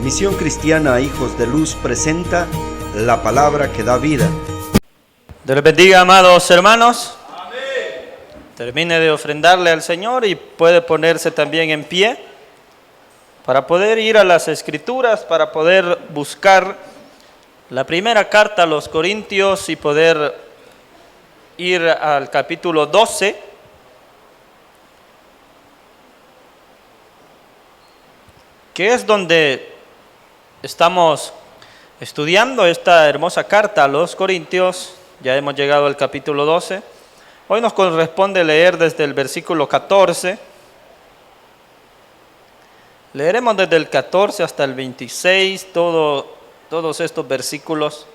Misión Cristiana Hijos de Luz presenta la palabra que da vida. Dios les bendiga, amados hermanos. Amén. Termine de ofrendarle al Señor y puede ponerse también en pie para poder ir a las Escrituras, para poder buscar la primera carta a los Corintios y poder ir al capítulo 12. Que es donde estamos estudiando esta hermosa carta a los Corintios. Ya hemos llegado al capítulo 12. Hoy nos corresponde leer desde el versículo 14. Leeremos desde el 14 hasta el 26, todos estos versículos.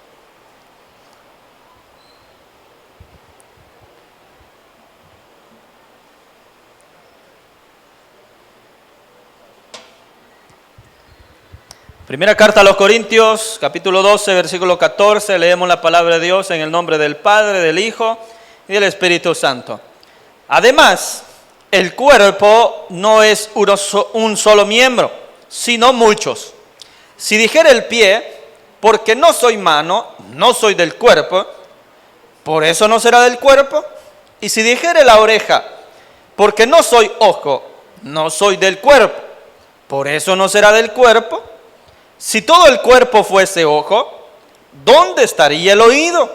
Primera carta a los Corintios, capítulo 12, versículo 14, leemos la palabra de Dios en el nombre del Padre, del Hijo y del Espíritu Santo. Además, el cuerpo no es un solo miembro, sino muchos. Si dijera el pie, porque no soy mano, no soy del cuerpo, por eso no será del cuerpo. Y si dijera la oreja, porque no soy ojo, no soy del cuerpo, por eso no será del cuerpo. Si todo el cuerpo fuese ojo, ¿dónde estaría el oído?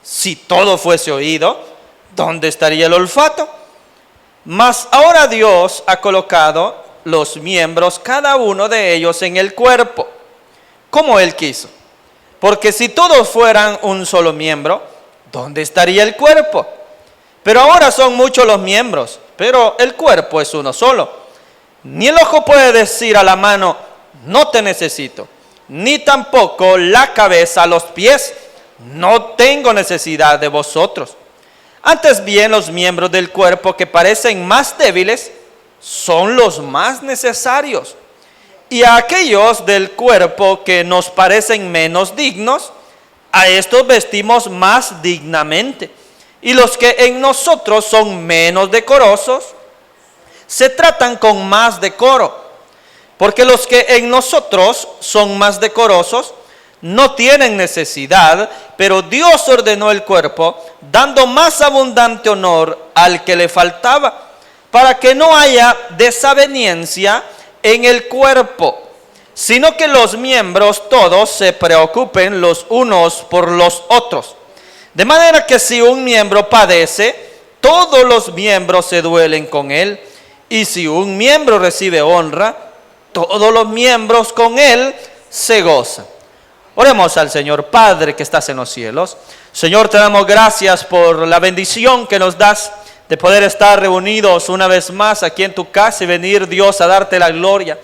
Si todo fuese oído, ¿dónde estaría el olfato? Mas ahora Dios ha colocado los miembros, cada uno de ellos, en el cuerpo, como Él quiso. Porque si todos fueran un solo miembro, ¿dónde estaría el cuerpo? Pero ahora son muchos los miembros, pero el cuerpo es uno solo. Ni el ojo puede decir a la mano, no te necesito, ni tampoco la cabeza a los pies, no tengo necesidad de vosotros. Antes bien, los miembros del cuerpo que parecen más débiles son los más necesarios. Y a aquellos del cuerpo que nos parecen menos dignos, a estos vestimos más dignamente. Y los que en nosotros son menos decorosos, se tratan con más decoro. Porque los que en nosotros son más decorosos no tienen necesidad, pero Dios ordenó el cuerpo, dando más abundante honor al que le faltaba, para que no haya desaveniencia en el cuerpo, sino que los miembros todos se preocupen los unos por los otros. De manera que si un miembro padece, todos los miembros se duelen con él, y si un miembro recibe honra, todos los miembros con Él se gozan. Oremos al Señor. Padre que estás en los cielos, Señor, te damos gracias por la bendición que nos das de poder estar reunidos una vez más aquí en tu casa y venir, Dios, a darte la gloria,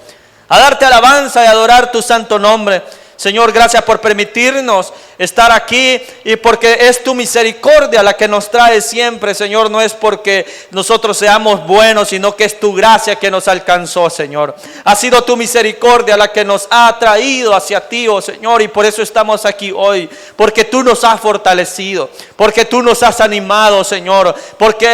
a darte alabanza y adorar tu santo nombre. Señor, gracias por permitirnos estar aquí y porque es tu misericordia la que nos trae siempre, Señor. No es porque nosotros seamos buenos, sino que es tu gracia que nos alcanzó, Señor. Ha sido tu misericordia la que nos ha traído hacia ti, oh Señor, y por eso estamos aquí hoy, porque tú nos has fortalecido, porque tú nos has animado, Señor, porque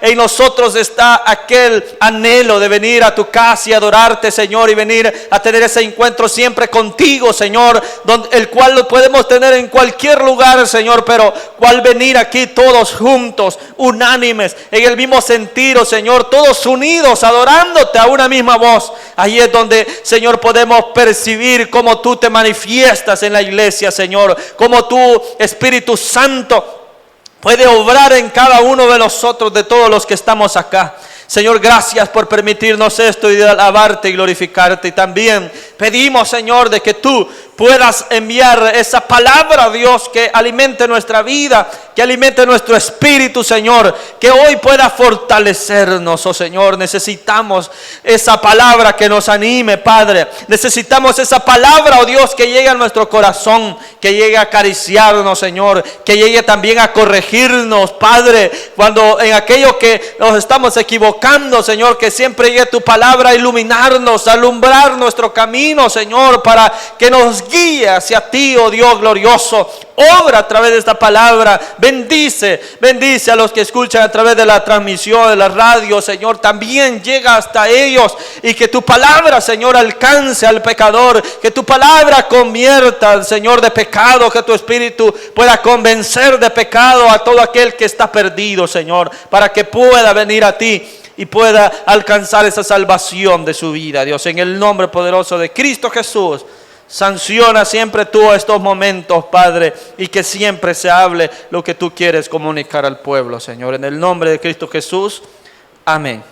en nosotros está aquel anhelo de venir a tu casa y adorarte, Señor, y venir a tener ese encuentro siempre contigo, Señor, el cual lo podemos tener en cualquier lugar, Señor, pero cual venir aquí todos juntos, unánimes, en el mismo sentido, Señor, todos unidos, adorándote a una misma voz. Ahí es donde, Señor, podemos percibir cómo tú te manifiestas en la iglesia, Señor, cómo tu Espíritu Santo puede obrar en cada uno de nosotros, de todos los que estamos acá. Señor, gracias por permitirnos esto y de alabarte y glorificarte. Y también pedimos, Señor, de que tú puedas enviar esa palabra, Dios, que alimente nuestra vida, que alimente nuestro espíritu, Señor, que hoy pueda fortalecernos, oh Señor. Necesitamos esa palabra que nos anime, Padre. Necesitamos esa palabra, oh Dios, que llegue a nuestro corazón, que llegue a acariciarnos, Señor, que llegue también a corregirnos, Padre, cuando en aquello que nos estamos equivocando, Señor, que siempre llegue tu palabra a iluminarnos, a alumbrar nuestro camino, Señor, para que nos guíe hacia ti, oh Dios glorioso. Obra a través de esta palabra. Bendice a los que escuchan a través de la transmisión, de la radio, Señor. También llega hasta ellos, y que tu palabra, Señor, alcance al pecador. Que tu palabra convierta, Señor, de pecado. Que tu Espíritu pueda convencer de pecado a todo aquel que está perdido, Señor, para que pueda venir a ti y pueda alcanzar esa salvación de su vida, Dios. En el nombre poderoso de Cristo Jesús, sanciona siempre tú estos momentos, Padre, y que siempre se hable lo que tú quieres comunicar al pueblo, Señor. En el nombre de Cristo Jesús, amén.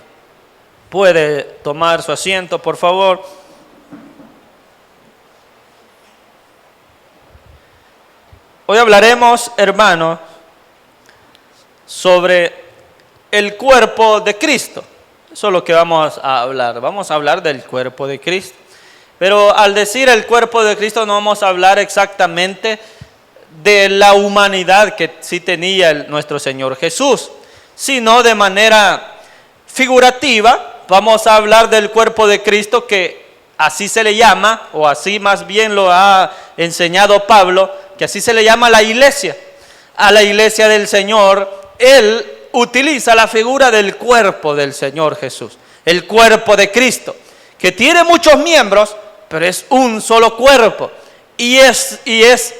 Puede tomar su asiento, por favor. Hoy hablaremos, hermanos, sobre el cuerpo de Cristo. Eso es lo que vamos a hablar. Vamos a hablar del cuerpo de Cristo. Pero al decir el cuerpo de Cristo no vamos a hablar exactamente de la humanidad que sí tenía nuestro Señor Jesús, sino de manera figurativa vamos a hablar del cuerpo de Cristo, que así se le llama, o así más bien lo ha enseñado Pablo, que así se le llama la iglesia. A la iglesia del Señor, Él utiliza la figura del cuerpo del Señor Jesús, el cuerpo de Cristo, que tiene muchos miembros, pero es un solo cuerpo. Y es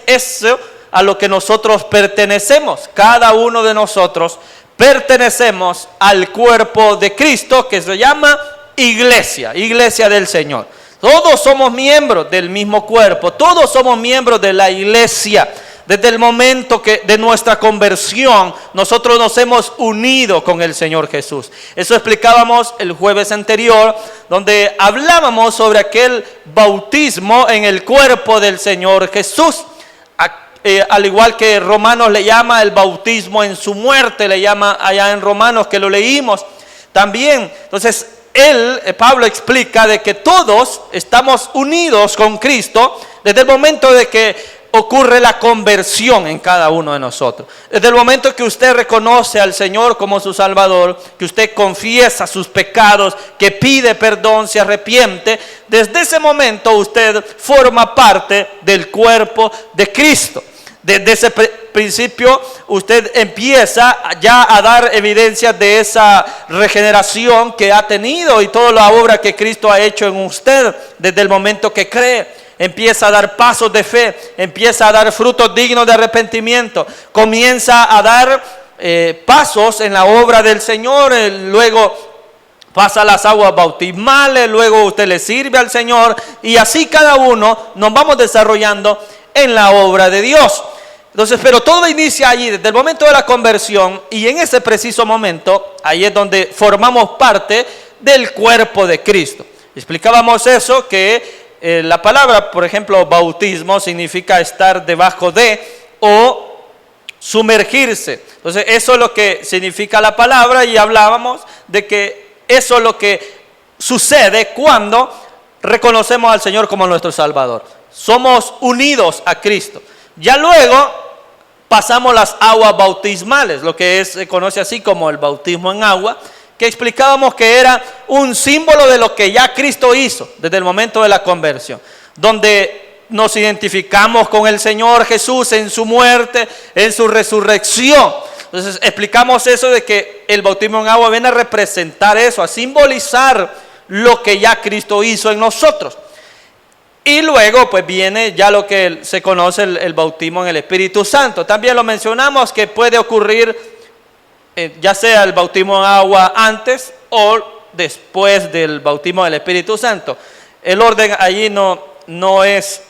eso a lo que nosotros pertenecemos. Cada uno de nosotros pertenecemos al cuerpo de Cristo, que se llama iglesia, iglesia del Señor. Todos somos miembros del mismo cuerpo, todos somos miembros de la iglesia. Desde el momento de nuestra conversión, nosotros nos hemos unido con el Señor Jesús. Eso explicábamos el jueves anterior, donde hablábamos sobre aquel bautismo en el cuerpo del Señor Jesús. Al igual que Romanos le llama el bautismo en su muerte, le llama allá en Romanos, que lo leímos también. Entonces, Pablo explica de que todos estamos unidos con Cristo desde el momento de que ocurre la conversión en cada uno de nosotros. Desde el momento que usted reconoce al Señor como su Salvador, que usted confiesa sus pecados, que pide perdón, se arrepiente, desde ese momento usted forma parte del cuerpo de Cristo. Desde ese principio usted empieza ya a dar evidencias de esa regeneración que ha tenido y toda la obra que Cristo ha hecho en usted desde el momento que cree. Empieza a dar pasos de fe, empieza a dar frutos dignos de arrepentimiento, comienza a dar pasos en la obra del Señor, luego pasa las aguas bautismales, luego usted le sirve al Señor, y así cada uno nos vamos desarrollando en la obra de Dios. Entonces, pero todo inicia allí, desde el momento de la conversión, y en ese preciso momento, ahí es donde formamos parte del cuerpo de Cristo. Explicábamos eso, que la palabra, por ejemplo, bautismo significa estar debajo de o sumergirse. Entonces, eso es lo que significa la palabra, y hablábamos de que eso es lo que sucede cuando reconocemos al Señor como nuestro Salvador. Somos unidos a Cristo. Ya luego pasamos las aguas bautismales, lo que se conoce así como el bautismo en agua, que explicábamos que era un símbolo de lo que ya Cristo hizo desde el momento de la conversión, donde nos identificamos con el Señor Jesús en su muerte, en su resurrección. Entonces explicamos eso de que el bautismo en agua viene a representar eso, a simbolizar lo que ya Cristo hizo en nosotros. Y luego pues viene ya lo que se conoce el bautismo en el Espíritu Santo. También lo mencionamos, que puede ocurrir ya sea el bautismo en agua antes o después del bautismo del Espíritu Santo. El orden allí no es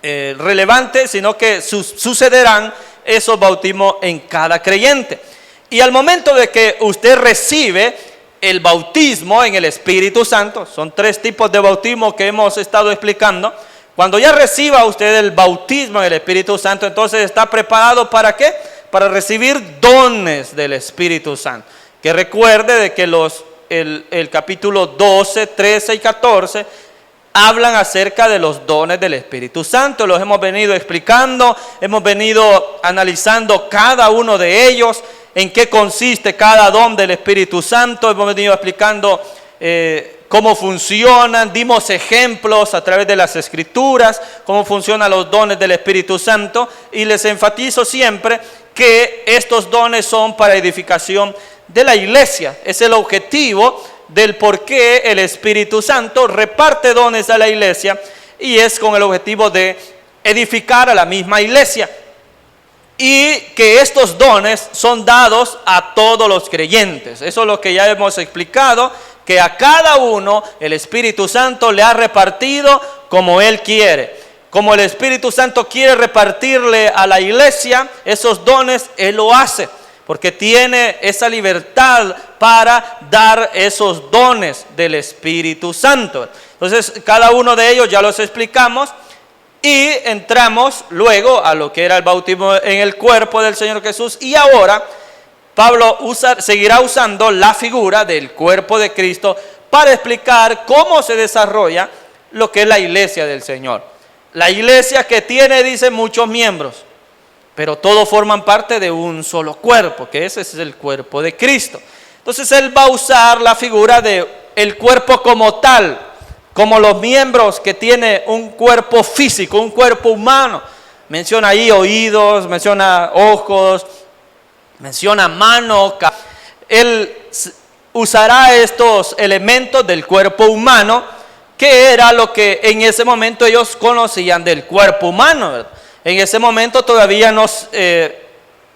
relevante, sino que sucederán esos bautismos en cada creyente. Y al momento de que usted recibe el bautismo en el Espíritu Santo, son 3 tipos de bautismo que hemos estado explicando. Cuando ya reciba usted el bautismo en el Espíritu Santo, entonces está preparado ¿para qué? Para recibir dones del Espíritu Santo. Que recuerde de que el capítulo 12, 13 y 14 hablan acerca de los dones del Espíritu Santo. Los hemos venido explicando, hemos venido analizando cada uno de ellos, en qué consiste cada don del Espíritu Santo. Hemos venido explicando cómo funcionan, dimos ejemplos a través de las Escrituras, cómo funcionan los dones del Espíritu Santo, y les enfatizo siempre que estos dones son para edificación de la iglesia. Es el objetivo del por qué el Espíritu Santo reparte dones a la iglesia, y es con el objetivo de edificar a la misma iglesia. Y que estos dones son dados a todos los creyentes. Eso es lo que ya hemos explicado, que a cada uno el Espíritu Santo le ha repartido como Él quiere. Como el Espíritu Santo quiere repartirle a la iglesia esos dones, Él lo hace, porque tiene esa libertad para dar esos dones del Espíritu Santo. Entonces, cada uno de ellos ya los explicamos. Y entramos luego a lo que era el bautismo en el cuerpo del Señor Jesús. Y ahora Pablo seguirá usando la figura del cuerpo de Cristo para explicar cómo se desarrolla lo que es la iglesia del Señor. La iglesia que tiene, dice, muchos miembros, pero todos forman parte de un solo cuerpo, que ese es el cuerpo de Cristo. Entonces él va a usar la figura de el cuerpo como tal, como los miembros que tiene un cuerpo físico, un cuerpo humano. Menciona ahí oídos, menciona ojos, menciona mano. Él usará estos elementos del cuerpo humano, que era lo que en ese momento ellos conocían del cuerpo humano, ¿verdad? En ese momento todavía no,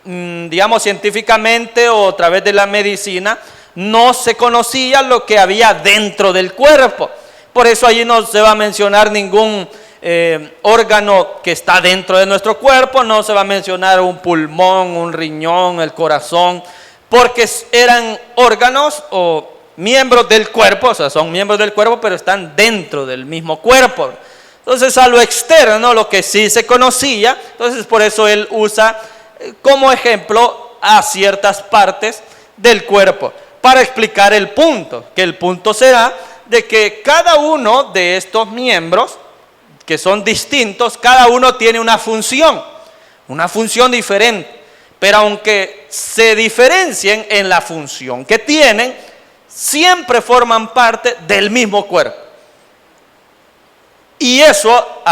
digamos científicamente o a través de la medicina, no se conocía lo que había dentro del cuerpo. Por eso allí no se va a mencionar ningún órgano que está dentro de nuestro cuerpo, no se va a mencionar un pulmón, un riñón, el corazón, porque eran órganos o miembros del cuerpo, o sea, son miembros del cuerpo, pero están dentro del mismo cuerpo. Entonces, a lo externo, lo que sí se conocía, entonces por eso él usa como ejemplo a ciertas partes del cuerpo, para explicar el punto, que el punto será de que cada uno de estos miembros, que son distintos, cada uno tiene una función diferente. Pero aunque se diferencien en la función que tienen, siempre forman parte del mismo cuerpo. Y eso,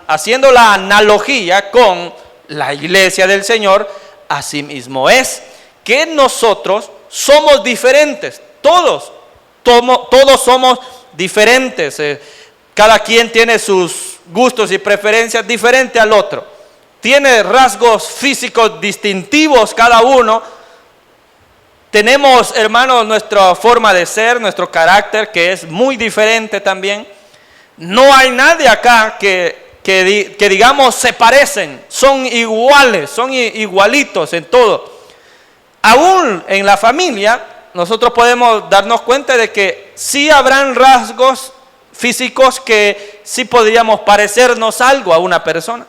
haciendo la analogía con la iglesia del Señor, asimismo es que nosotros somos diferentes, todos somos diferentes, cada quien tiene sus gustos y preferencias diferentes al otro, tiene rasgos físicos distintivos cada uno. Tenemos, hermanos, nuestra forma de ser, nuestro carácter, que es muy diferente también. No hay nadie acá que digamos se parecen, son iguales, son igualitos en todo. Aún en la familia nosotros podemos darnos cuenta de que sí habrán rasgos físicos que sí podríamos parecernos algo a una persona,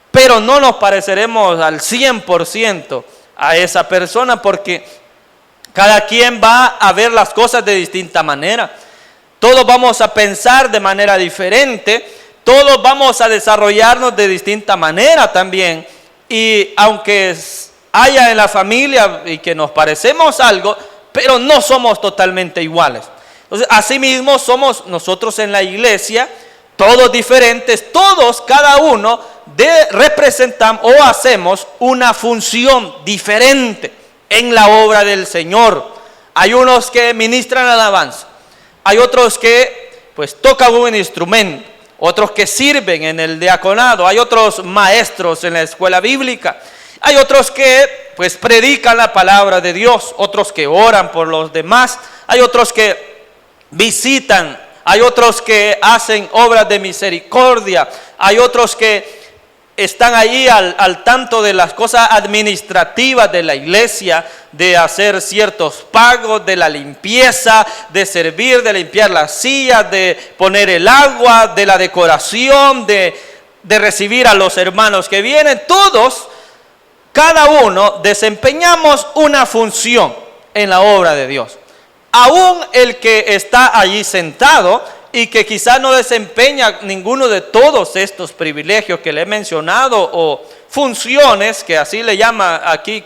pero no nos pareceremos al 100% a esa persona, porque cada quien va a ver las cosas de distinta manera. Todos vamos a pensar de manera diferente, todos vamos a desarrollarnos de distinta manera también. Y aunque haya en la familia y que nos parecemos algo, pero no somos totalmente iguales. Entonces, asimismo somos nosotros en la iglesia, todos diferentes, todos, cada uno, representamos o hacemos una función diferente en la obra del Señor. Hay unos que ministran alabanza, hay otros que pues tocan un instrumento, otros que sirven en el diaconado, hay otros maestros en la escuela bíblica, hay otros que pues predican la palabra de Dios, otros que oran por los demás, hay otros que visitan, hay otros que hacen obras de misericordia, hay otros que están ahí al tanto de las cosas administrativas de la iglesia, de hacer ciertos pagos, de la limpieza, de servir, de limpiar las sillas, de poner el agua, de la decoración, de recibir a los hermanos que vienen. Todos, cada uno, desempeñamos una función en la obra de Dios. Aún el que está allí sentado y que quizás no desempeña ninguno de todos estos privilegios que le he mencionado, o funciones, que así le llama aquí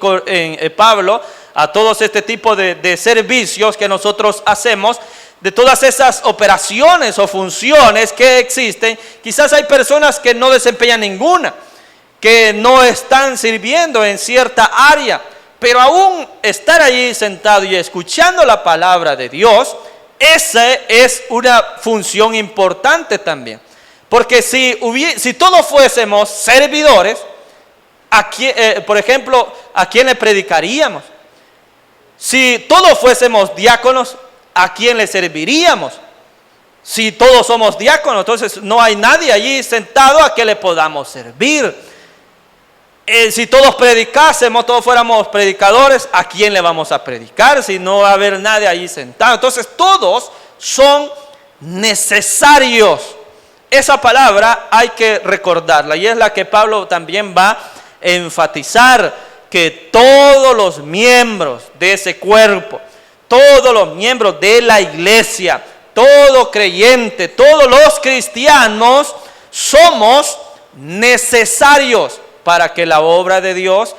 Pablo a todos este tipo de servicios que nosotros hacemos, de todas esas operaciones o funciones que existen, quizás hay personas que no desempeñan ninguna, que no están sirviendo en cierta área, pero aún estar allí sentado y escuchando la palabra de Dios, esa es una función importante también. Porque si todos fuésemos servidores, por ejemplo, ¿a quién le predicaríamos? Si todos fuésemos diáconos, ¿a quién le serviríamos? Si todos somos diáconos, entonces no hay nadie allí sentado a que le podamos servir. Si todos predicásemos, todos fuéramos predicadores, ¿a quién le vamos a predicar? Si no va a haber nadie allí sentado. Entonces todos son necesarios. Esa palabra hay que recordarla y es la que Pablo también va a enfatizar, que todos los miembros de ese cuerpo, todos los miembros de la iglesia, todo creyente, todos los cristianos somos necesarios para que la obra de Dios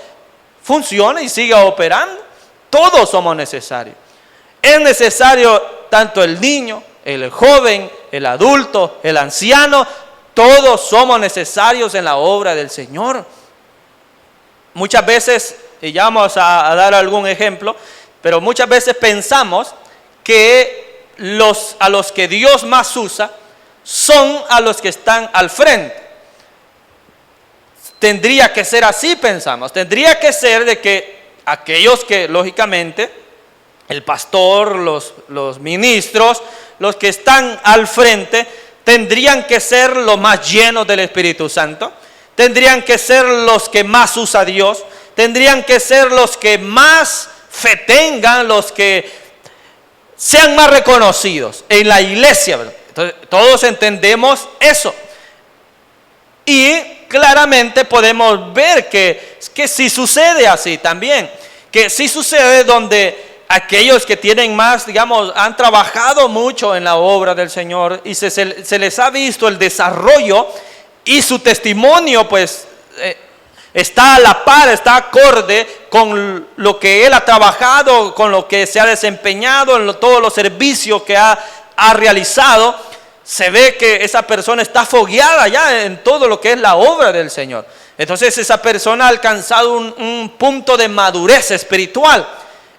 funcione y siga operando. Todos somos necesarios. Es necesario tanto el niño, el joven, el adulto, el anciano, todos somos necesarios en la obra del Señor. Muchas veces, y ya vamos a dar algún ejemplo, pero muchas veces pensamos que a los que Dios más usa son a los que están al frente. Tendría que ser así, pensamos. Tendría que ser de que aquellos que, lógicamente, el pastor, los ministros, los que están al frente, tendrían que ser los más llenos del Espíritu Santo. Tendrían que ser los que más usa Dios. Tendrían que ser los que más fe tengan, los que sean más reconocidos en la iglesia, ¿verdad? Entonces, todos entendemos eso. Y claramente podemos ver que sí sucede así también. Que sí sucede donde aquellos que tienen más, digamos, han trabajado mucho en la obra del Señor y se les ha visto el desarrollo y su testimonio, pues, está a la par, está acorde con lo que él ha trabajado, con lo que se ha desempeñado, en todos los servicios que ha realizado. Se ve que esa persona está fogueada ya en todo lo que es la obra del Señor. Entonces esa persona ha alcanzado un punto de madurez espiritual.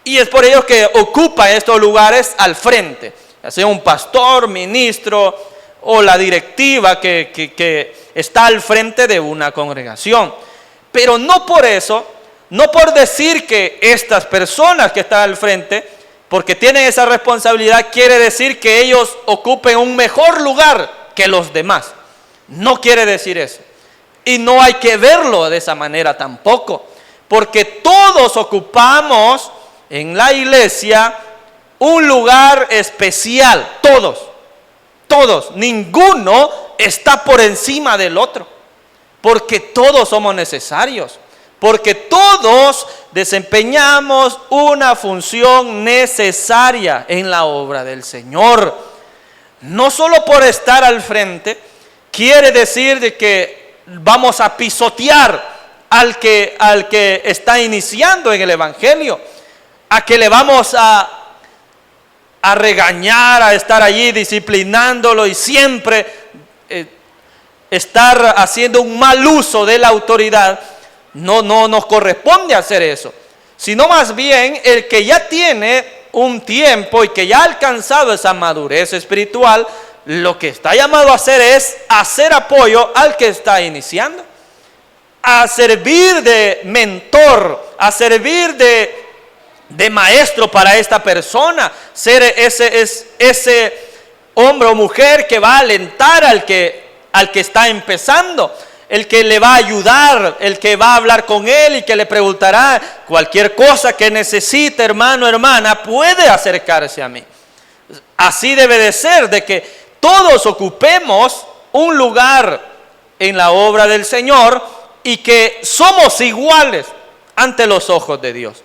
Y es por ello que ocupa estos lugares al frente. Ya sea un pastor, ministro o la directiva que está al frente de una congregación. Pero no por eso, no por decir que estas personas que están al frente, porque tienen esa responsabilidad, quiere decir que ellos ocupen un mejor lugar que los demás. No quiere decir eso. Y no hay que verlo de esa manera tampoco. Porque todos ocupamos en la iglesia un lugar especial. Todos. Ninguno está por encima del otro. Porque todos somos necesarios. Porque todos desempeñamos una función necesaria en la obra del Señor. No solo por estar al frente, quiere decir de que vamos a pisotear al que está iniciando en el Evangelio, a que le vamos a regañar, a estar allí disciplinándolo y siempre estar haciendo un mal uso de la autoridad. No nos corresponde hacer eso, sino más bien el que ya tiene un tiempo y que ya ha alcanzado esa madurez espiritual, lo que está llamado a hacer es hacer apoyo al que está iniciando, a servir de mentor, a servir de maestro para esta persona, ser ese hombre o mujer que va a alentar al que está empezando, el que le va a ayudar, el que va a hablar con él y que le preguntará cualquier cosa que necesite, hermano, hermana, puede acercarse a mí. Así debe de ser, de que todos ocupemos un lugar en la obra del Señor y que somos iguales ante los ojos de Dios.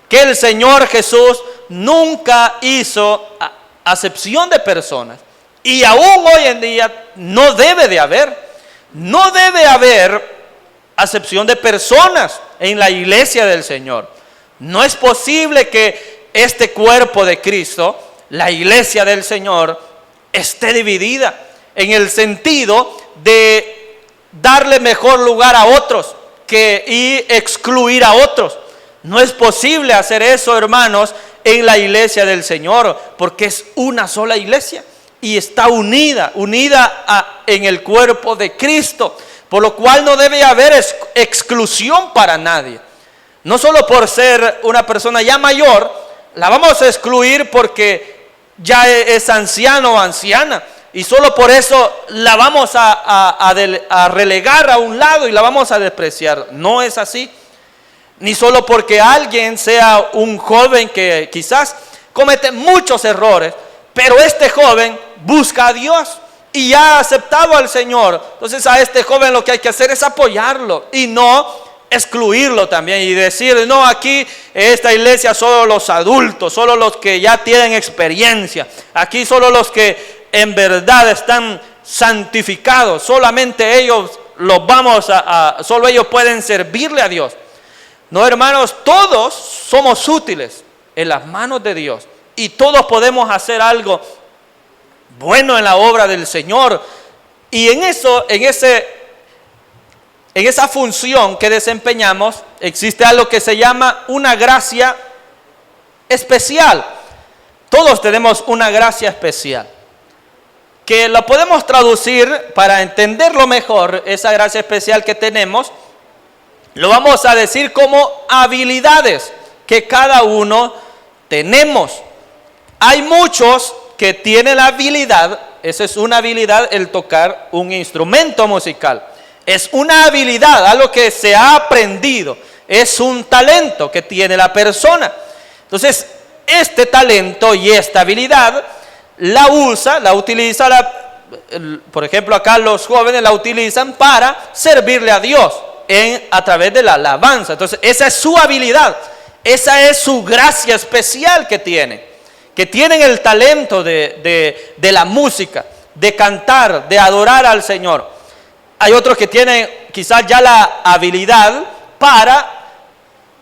Que el Señor Jesús nunca hizo acepción de personas y aún hoy en día no debe de haber. No debe haber acepción de personas en la iglesia del Señor. No es posible que este cuerpo de Cristo la iglesia del Señor esté dividida en el sentido de darle mejor lugar a otros y excluir a otros. No es posible hacer eso, hermanos, en la iglesia del Señor, porque es una sola iglesia y está unida en el cuerpo de Cristo, por lo cual no debe haber exclusión para nadie. No solo por ser una persona ya mayor, la vamos a excluir porque ya es anciano o anciana, y solo por eso la vamos a relegar a un lado y la vamos a despreciar. No es así. Ni solo porque alguien sea un joven que quizás comete muchos errores, pero este joven busca a Dios y ya ha aceptado al Señor. Entonces a este joven lo que hay que hacer es apoyarlo y no excluirlo también y decir, no, aquí esta iglesia solo los adultos, solo los que ya tienen experiencia, aquí solo los que en verdad están santificados, solamente ellos solo ellos pueden servirle a Dios. No, hermanos, todos somos útiles en las manos de Dios y todos podemos hacer algo bueno en la obra del Señor. Y en esa función que desempeñamos existe algo que se llama una gracia especial. Todos tenemos una gracia especial, que la podemos traducir para entenderlo mejor. Esa gracia especial que tenemos lo vamos a decir como habilidades que cada uno tenemos. Hay muchos que tienen la habilidad, esa es una habilidad, el tocar un instrumento musical. Es una habilidad, algo que se ha aprendido, es un talento que tiene la persona. Entonces, este talento y esta habilidad la utiliza, por ejemplo, acá los jóvenes la utilizan para servirle a Dios a través de la alabanza. Entonces, esa es su habilidad, esa es su gracia especial que tienen el talento de la música, de cantar, de adorar al Señor. Hay otros que tienen quizás ya la habilidad para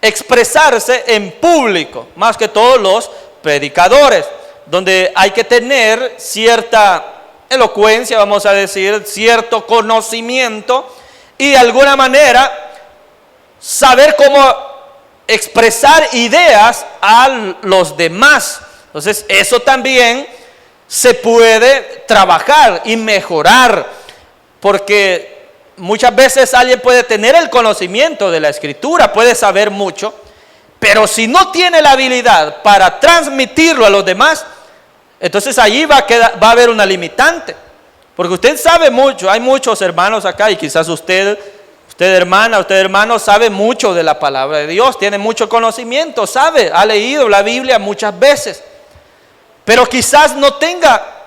expresarse en público, más que todos los predicadores, donde hay que tener cierta elocuencia, vamos a decir, cierto conocimiento y de alguna manera saber cómo expresar ideas a los demás. Entonces, eso también se puede trabajar y mejorar, porque muchas veces alguien puede tener el conocimiento de la Escritura, puede saber mucho, pero si no tiene la habilidad para transmitirlo a los demás, entonces allí va a haber una limitante. Porque usted sabe mucho, hay muchos hermanos acá y quizás usted hermano sabe mucho de la palabra de Dios, tiene mucho conocimiento, ha leído la Biblia muchas veces, pero quizás no tenga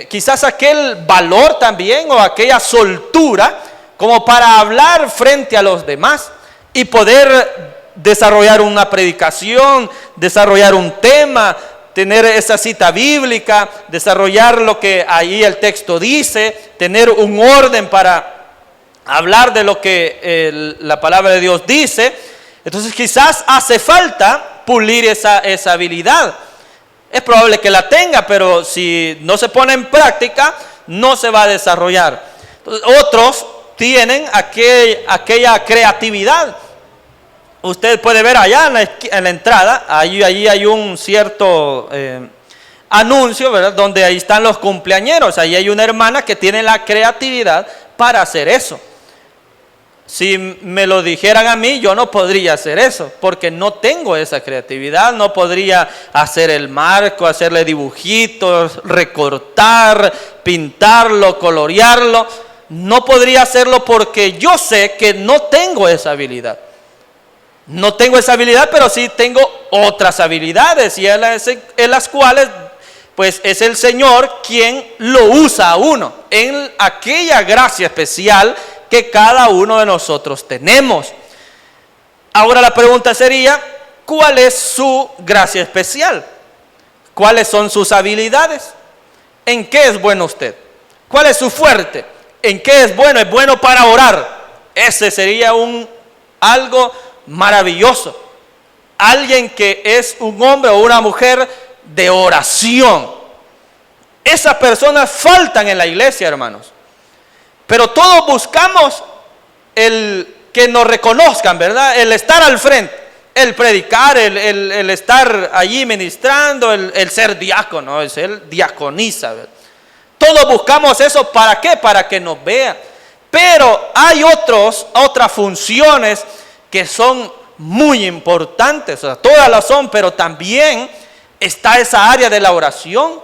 quizás aquel valor también o aquella soltura como para hablar frente a los demás y poder desarrollar una predicación, desarrollar un tema, tener esa cita bíblica, desarrollar lo que ahí el texto dice, tener un orden para hablar de lo que la palabra de Dios dice. Entonces quizás hace falta pulir esa habilidad. Es probable que la tenga, pero si no se pone en práctica, no se va a desarrollar. Entonces, otros tienen aquella creatividad. Usted puede ver allá en la entrada, allí hay un cierto anuncio, ¿verdad? Donde ahí están los cumpleañeros. Ahí hay una hermana que tiene la creatividad para hacer eso. Si me lo dijeran a mí, yo no podría hacer eso, porque no tengo esa creatividad, no podría hacer el marco, hacerle dibujitos, recortar, pintarlo, colorearlo. No podría hacerlo porque yo sé que no tengo esa habilidad. No tengo esa habilidad, pero sí tengo otras habilidades y en las cuales pues es el Señor quien lo usa a uno en aquella gracia especial que cada uno de nosotros tenemos. Ahora la pregunta sería, ¿cuál es su gracia especial? ¿Cuáles son sus habilidades? ¿En qué es bueno usted? ¿Cuál es su fuerte? ¿En qué es bueno? Es bueno para orar. Ese sería algo maravilloso. Alguien que es un hombre o una mujer de oración. Esas personas faltan en la iglesia, hermanos. Pero todos buscamos el que nos reconozcan, ¿verdad? El estar al frente, el predicar, el estar allí ministrando, el ser diácono, el ser diaconisa, ¿verdad? Todos buscamos eso, ¿para qué? Para que nos vean. Pero hay otras funciones que son muy importantes, o sea, todas las son, pero también está esa área de la oración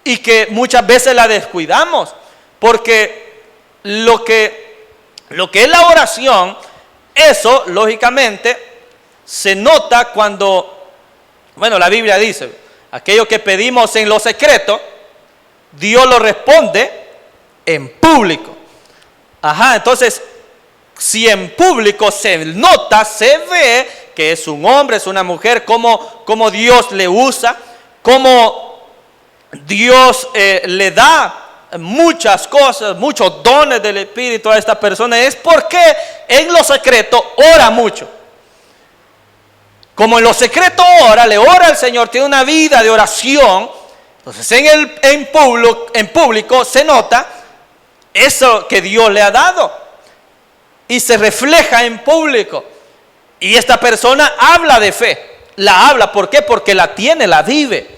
y que muchas veces la descuidamos, porque lo que es la oración, eso lógicamente se nota cuando, bueno, la Biblia dice, aquello que pedimos en lo secreto, Dios lo responde en público. Ajá, entonces, si en público se nota, se ve que es un hombre, es una mujer, cómo Dios le usa, cómo Dios le da muchas cosas, muchos dones del Espíritu a esta persona, es porque en lo secreto ora mucho. Como en lo secreto ora, le ora al Señor, tiene una vida de oración, entonces en público se nota eso que Dios le ha dado y se refleja en público. Y esta persona habla de fe, la habla, ¿por qué? Porque la tiene, la vive.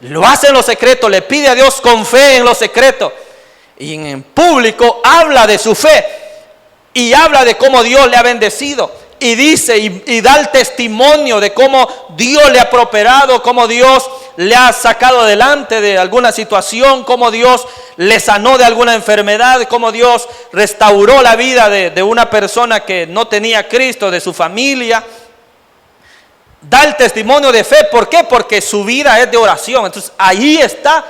Lo hace en lo secreto, le pide a Dios con fe en lo secreto. Y en público habla de su fe y habla de cómo Dios le ha bendecido. Y dice y da el testimonio de cómo Dios le ha prosperado, cómo Dios le ha sacado adelante de alguna situación, cómo Dios le sanó de alguna enfermedad, cómo Dios restauró la vida de una persona que no tenía a Cristo, de su familia. Da el testimonio de fe, ¿por qué? Porque su vida es de oración. Entonces ahí está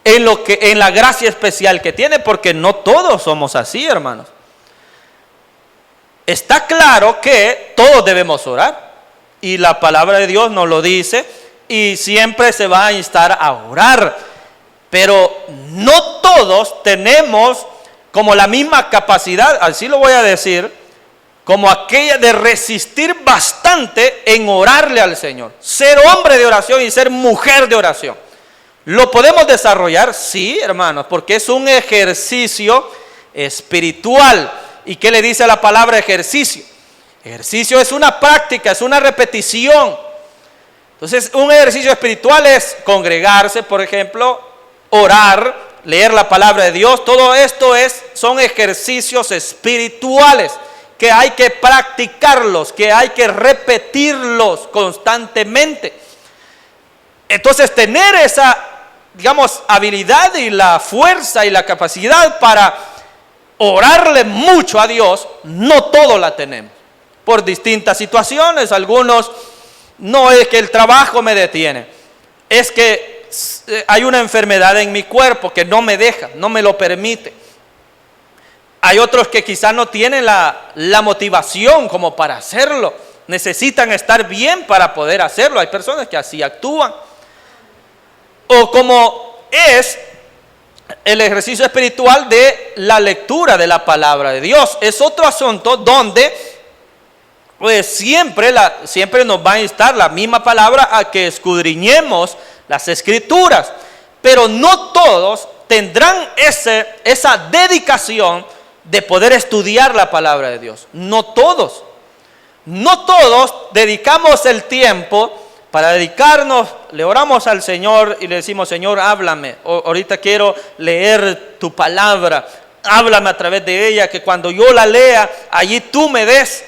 en la gracia especial que tiene, porque no todos somos así, hermanos. Está claro que todos debemos orar y la palabra de Dios nos lo dice y siempre se va a instar a orar, pero no todos tenemos como la misma capacidad, así lo voy a decir, como aquella de resistir bastante en orarle al Señor, ser hombre de oración y ser mujer de oración. ¿Lo podemos desarrollar? Sí, hermanos, porque es un ejercicio espiritual. ¿Y qué le dice la palabra ejercicio? Ejercicio es una práctica, es una repetición. Entonces, un ejercicio espiritual es congregarse, por ejemplo, orar, leer la palabra de Dios. Todo esto son ejercicios espirituales que hay que practicarlos, que hay que repetirlos constantemente. Entonces, tener esa, digamos, habilidad y la fuerza y la capacidad para orarle mucho a Dios, no todos la tenemos, por distintas situaciones. Algunos, no es que el trabajo me detiene, es que hay una enfermedad en mi cuerpo que no me deja, no me lo permite. Hay otros que quizás no tienen la motivación como para hacerlo, necesitan estar bien para poder hacerlo. Hay personas que así actúan. O como es el ejercicio espiritual de la lectura de la palabra de Dios. Es otro asunto donde pues siempre nos va a instar la misma palabra a que escudriñemos las escrituras. Pero no todos tendrán esa dedicación de poder estudiar la palabra de Dios. No todos. No todos dedicamos el tiempo para dedicarnos, le oramos al Señor y le decimos: Señor, háblame, ahorita quiero leer tu palabra, háblame a través de ella, que cuando yo la lea, allí tú me des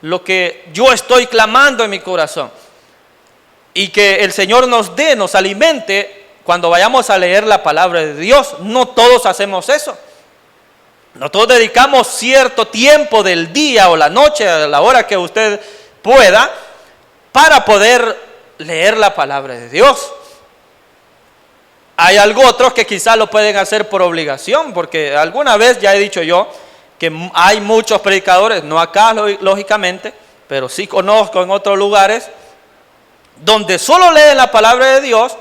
lo que yo estoy clamando en mi corazón. Y que el Señor nos alimente cuando vayamos a leer la palabra de Dios. No todos hacemos eso. No todos dedicamos cierto tiempo del día o la noche, a la hora que usted pueda, para poder leer la palabra de Dios. Hay otros que quizás lo pueden hacer por obligación, porque alguna vez ya he dicho yo que hay muchos predicadores, no acá lógicamente, pero sí conozco en otros lugares, donde solo leen la palabra de Dios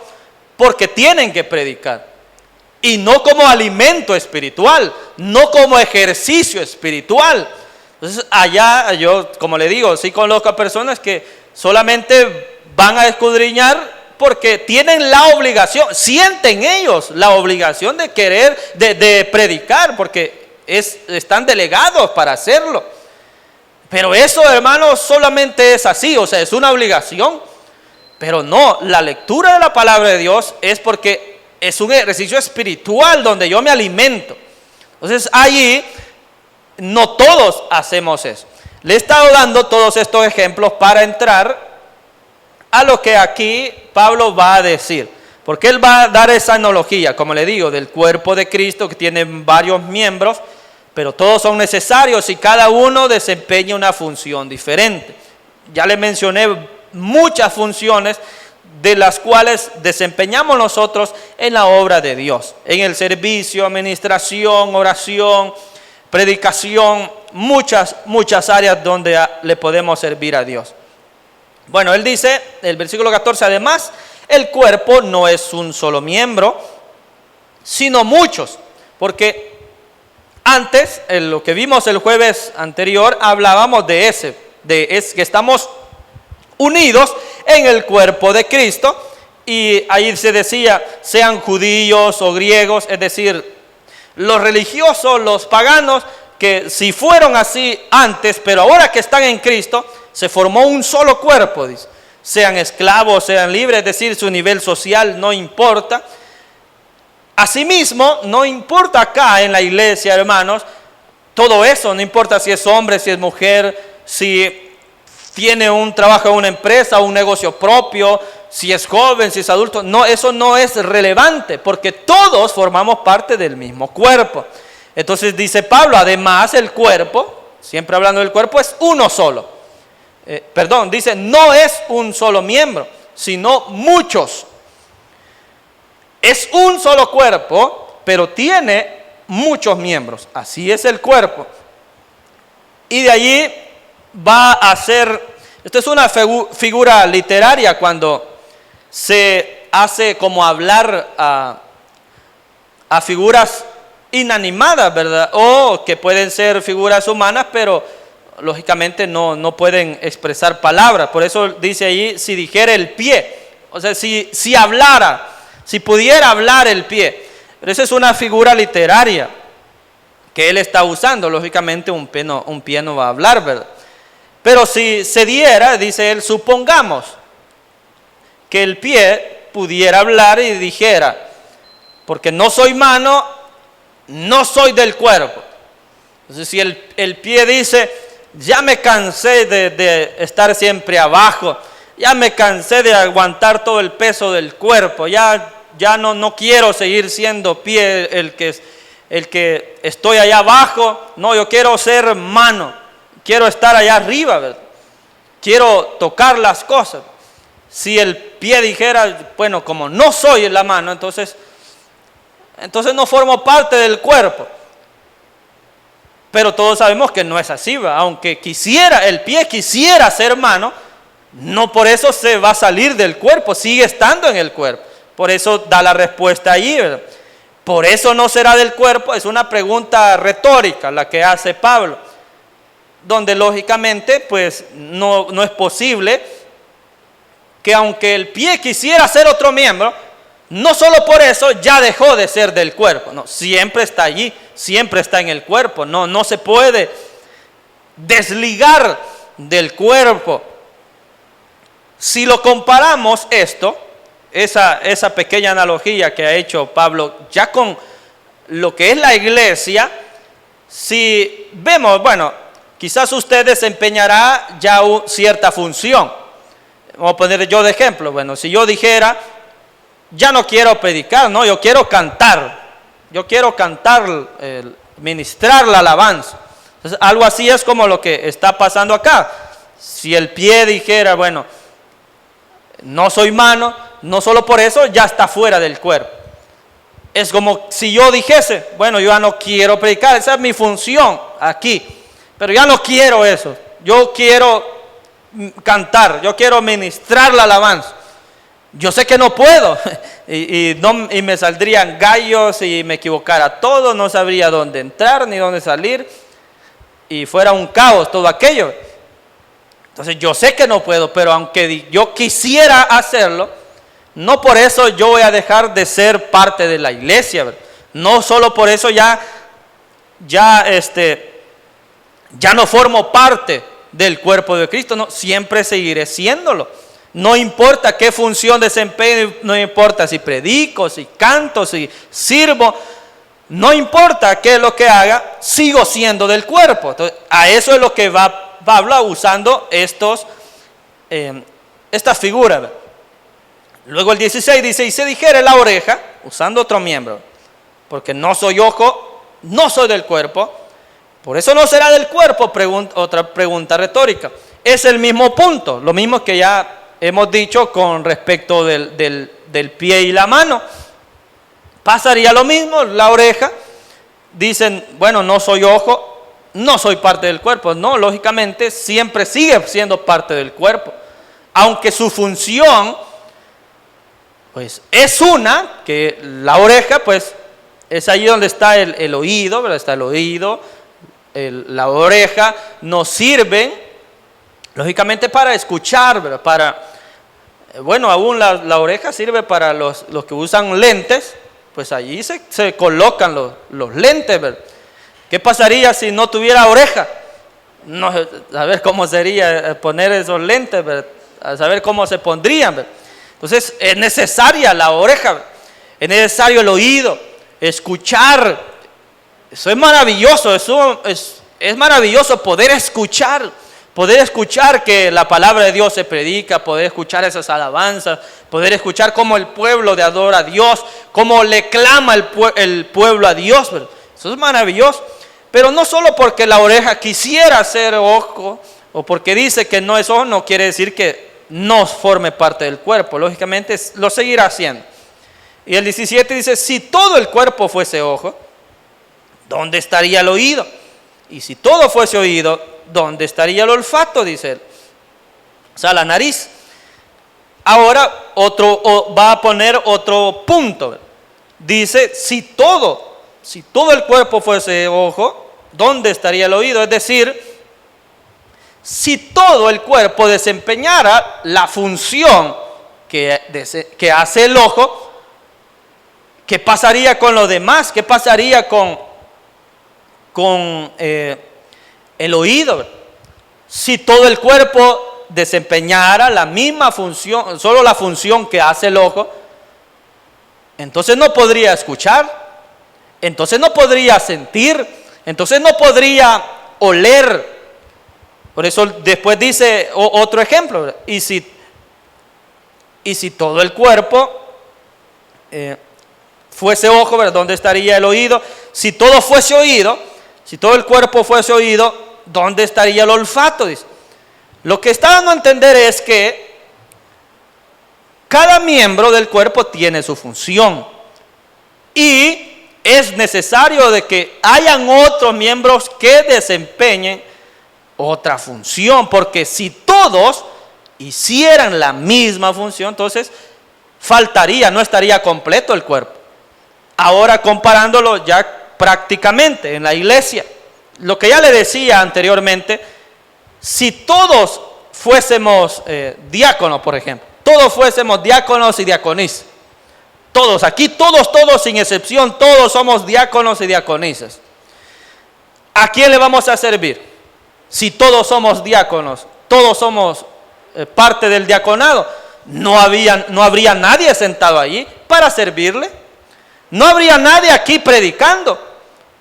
porque tienen que predicar, y no como alimento espiritual, no como ejercicio espiritual. Entonces allá yo, como le digo, sí conozco a personas que solamente van a escudriñar porque tienen la obligación, sienten ellos la obligación de querer, de predicar, porque están delegados para hacerlo. Pero eso, hermanos, solamente es así, o sea, es una obligación. Pero no, la lectura de la palabra de Dios es porque es un ejercicio espiritual donde yo me alimento. Entonces allí no todos hacemos eso. Le he estado dando todos estos ejemplos para entrar a lo que aquí Pablo va a decir. Porque él va a dar esa analogía, como le digo, del cuerpo de Cristo que tiene varios miembros, pero todos son necesarios y cada uno desempeña una función diferente. Ya le mencioné muchas funciones de las cuales desempeñamos nosotros en la obra de Dios, en el servicio, administración, oración, predicación, muchas áreas donde le podemos servir a Dios. Bueno, él dice, el versículo 14, además, el cuerpo no es un solo miembro, sino muchos, porque antes, en lo que vimos el jueves anterior, hablábamos de que estamos unidos en el cuerpo de Cristo, y ahí se decía, sean judíos o griegos, es decir, los religiosos, los paganos, que si fueron así antes, pero ahora que están en Cristo, se formó un solo cuerpo, dice. Sean esclavos, sean libres, es decir, su nivel social no importa. Asimismo, no importa acá en la iglesia, hermanos, todo eso, no importa si es hombre, si es mujer, si tiene un trabajo en una empresa, un negocio propio, si es joven, si es adulto, no, eso no es relevante, porque todos formamos parte del mismo cuerpo. Entonces dice Pablo, además el cuerpo, siempre hablando del cuerpo, es uno solo. Dice, no es un solo miembro, sino muchos. Es un solo cuerpo, pero tiene muchos miembros. Así es el cuerpo. Y de allí va a ser, esto es una figura literaria cuando se hace como hablar a figuras inanimadas, ¿verdad? O que pueden ser figuras humanas, pero lógicamente no pueden expresar palabras. Por eso dice ahí, si dijera el pie, o sea, si hablara, si pudiera hablar el pie. Pero esa es una figura literaria que él está usando. Lógicamente un pie no va a hablar, ¿verdad? Pero si se diera, dice él, supongamos que el pie pudiera hablar y dijera, porque no soy mano, no soy del cuerpo. Entonces si el pie dice, ya me cansé de estar siempre abajo, ya me cansé de aguantar todo el peso del cuerpo, ya no quiero seguir siendo pie el que estoy allá abajo, no, yo quiero ser mano, quiero estar allá arriba, ¿verdad? Quiero tocar las cosas. Si el pie dijera, bueno, como no soy la mano, entonces no formo parte del cuerpo. Pero todos sabemos que no es así, ¿va? Aunque el pie quisiera ser mano, no por eso se va a salir del cuerpo, sigue estando en el cuerpo. Por eso da la respuesta allí, ¿verdad? Por eso no será del cuerpo, es una pregunta retórica la que hace Pablo, donde lógicamente pues no es posible que aunque el pie quisiera ser otro miembro, no solo por eso ya dejó de ser del cuerpo, no, siempre está allí, siempre está en el cuerpo, no se puede desligar del cuerpo. Si lo comparamos esa pequeña analogía que ha hecho Pablo ya con lo que es la iglesia, si vemos, bueno, quizás usted desempeñará ya cierta función. Vamos a poner yo de ejemplo, bueno, si yo dijera, ya no quiero predicar, no, yo quiero cantar, ministrar la alabanza. Entonces, algo así es como lo que está pasando acá. Si el pie dijera, bueno, no soy mano, no solo por eso ya está fuera del cuerpo. Es como si yo dijese, bueno, yo ya no quiero predicar, esa es mi función aquí, pero ya no quiero eso, yo quiero cantar, yo quiero ministrar la alabanza. Yo sé que no puedo y me saldrían gallos y me equivocara todo, no sabría dónde entrar ni dónde salir y fuera un caos todo aquello. Entonces yo sé que no puedo, pero aunque yo quisiera hacerlo, no por eso yo voy a dejar de ser parte de la iglesia, ¿verdad? No solo por eso ya no formo parte del cuerpo de Cristo, no, siempre seguiré siéndolo. No importa qué función desempeño, no importa si predico, si canto, si sirvo, no importa qué es lo que haga, sigo siendo del cuerpo. Entonces, a eso es lo que va Pablo usando estas figuras. Luego el 16 dice, y se dijere la oreja, usando otro miembro, porque no soy ojo, no soy del cuerpo, por eso no será del cuerpo. Otra pregunta retórica. Es el mismo punto, lo mismo que ya hemos dicho con respecto del pie y la mano. Pasaría lo mismo, la oreja. Dicen, bueno, no soy ojo, no soy parte del cuerpo. No, lógicamente siempre sigue siendo parte del cuerpo. Aunque su función, pues, es una, que la oreja, pues, es ahí donde está el oído, ¿verdad? Está el oído, la oreja nos sirven, lógicamente, para escuchar, ¿verdad? Bueno, aún la oreja sirve para los que usan lentes, pues allí se colocan los lentes, ¿verdad? ¿Qué pasaría si no tuviera oreja? No, a ver cómo sería poner esos lentes, ¿verdad? A saber cómo se pondrían, ¿verdad? Entonces es necesaria la oreja, ¿verdad? Es necesario el oído, escuchar. Eso es maravilloso, es maravilloso poder escuchar que la palabra de Dios se predica, poder escuchar esas alabanzas, poder escuchar cómo el pueblo de adora a Dios, cómo le clama el pueblo a Dios, ¿verdad? Eso es maravilloso, pero no solo porque la oreja quisiera ser ojo, o porque dice que no es ojo, no quiere decir que no forme parte del cuerpo, lógicamente lo seguirá haciendo. Y el 17 dice, si todo el cuerpo fuese ojo, ¿dónde estaría el oído? Y si todo fuese oído, ¿dónde estaría el olfato? Dice él. O sea, la nariz. Ahora va a poner otro punto. Dice, si todo el cuerpo fuese ojo, ¿dónde estaría el oído? Es decir, si todo el cuerpo desempeñara la función que hace el ojo, ¿qué pasaría con lo demás? ¿Qué pasaría con el oído? Si todo el cuerpo desempeñara la misma función, solo la función que hace el ojo, entonces no podría escuchar, entonces no podría sentir, entonces no podría oler. Por eso después dice otro ejemplo, y si todo el cuerpo fuese ojo, ¿verdad? ¿Dónde estaría el oído? Si todo fuese oído, si todo el cuerpo fuese oído, ¿dónde estaría el olfato? Dice. Lo que está dando a entender es que cada miembro del cuerpo tiene su función y es necesario de que hayan otros miembros que desempeñen otra función, porque si todos hicieran la misma función, entonces faltaría, no estaría completo el cuerpo. Ahora comparándolo ya prácticamente en la iglesia, lo que ya le decía anteriormente, si todos fuésemos diáconos, por ejemplo, todos fuésemos diáconos y diaconisas, todos, aquí todos sin excepción, todos somos diáconos y diaconisas, ¿a quién le vamos a servir? Si todos somos diáconos, todos somos parte del diaconado, no habría nadie sentado allí para servirle, no habría nadie aquí predicando,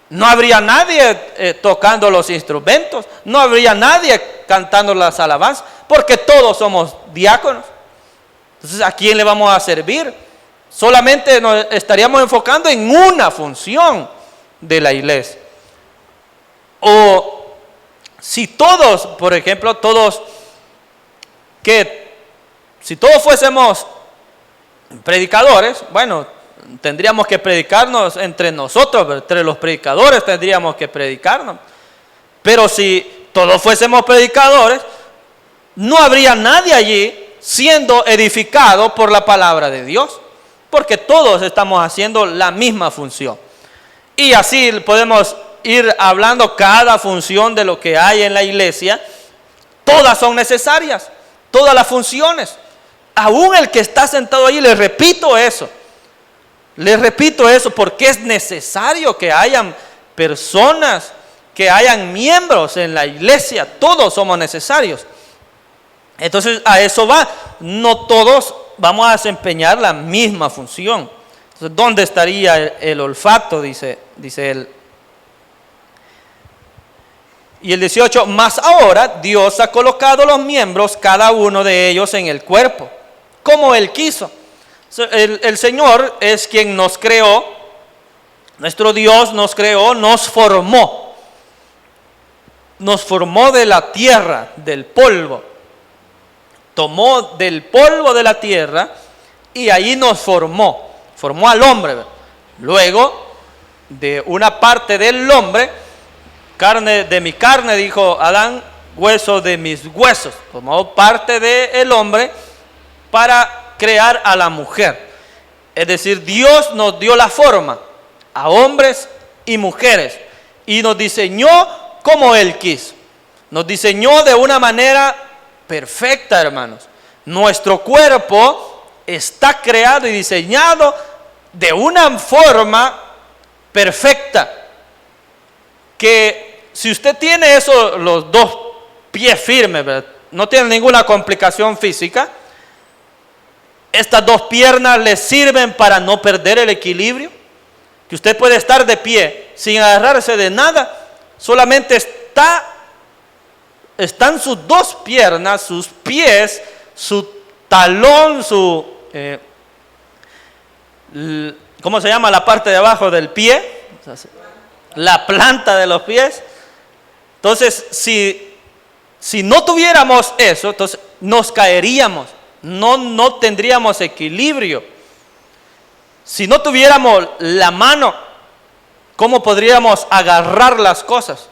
no habría nadie tocando los instrumentos, no habría nadie cantando las alabanzas, porque todos somos diáconos. Entonces, ¿a quién le vamos a servir? Solamente nos estaríamos enfocando en una función de la iglesia. O si todos, por ejemplo, si todos fuésemos predicadores, bueno, tendríamos que predicarnos entre nosotros, entre los predicadores tendríamos que predicarnos. Pero si todos fuésemos predicadores, no habría nadie allí siendo edificado por la palabra de Dios, porque todos estamos haciendo la misma función. Y así podemos ir hablando cada función de lo que hay en la iglesia. Todas son necesarias, todas las funciones. aún el que está sentado ahí, les repito eso, porque es necesario que hayan personas, que hayan miembros en la iglesia, todos somos necesarios. Entonces a eso va, no todos vamos a desempeñar la misma función. Entonces, ¿dónde estaría el olfato? Dice él. Y el 18, mas ahora Dios ha colocado los miembros, cada uno de ellos en el cuerpo, como Él quiso. El Señor es quien nos creó, nuestro Dios nos creó, nos formó de la tierra, del polvo. Tomó del polvo de la tierra y ahí nos formó al hombre. Luego, de una parte del hombre, carne de mi carne, dijo Adán, hueso de mis huesos. Tomó parte del hombre para crear a la mujer. Es decir, Dios nos dio la forma a hombres y mujeres y nos diseñó como Él quiso. Nos diseñó de una manera perfecta, hermanos. Nuestro cuerpo está creado y diseñado de una forma perfecta, que si usted tiene eso, los dos pies firmes, ¿verdad?, no tiene ninguna complicación física, estas dos piernas le sirven para no perder el equilibrio, que usted puede estar de pie sin agarrarse de nada, solamente están sus dos piernas, sus pies, su talón, ¿cómo se llama la parte de abajo del pie? La planta de los pies. Entonces, si no tuviéramos eso, entonces nos caeríamos, no tendríamos equilibrio. Si no tuviéramos la mano, ¿cómo podríamos agarrar las cosas?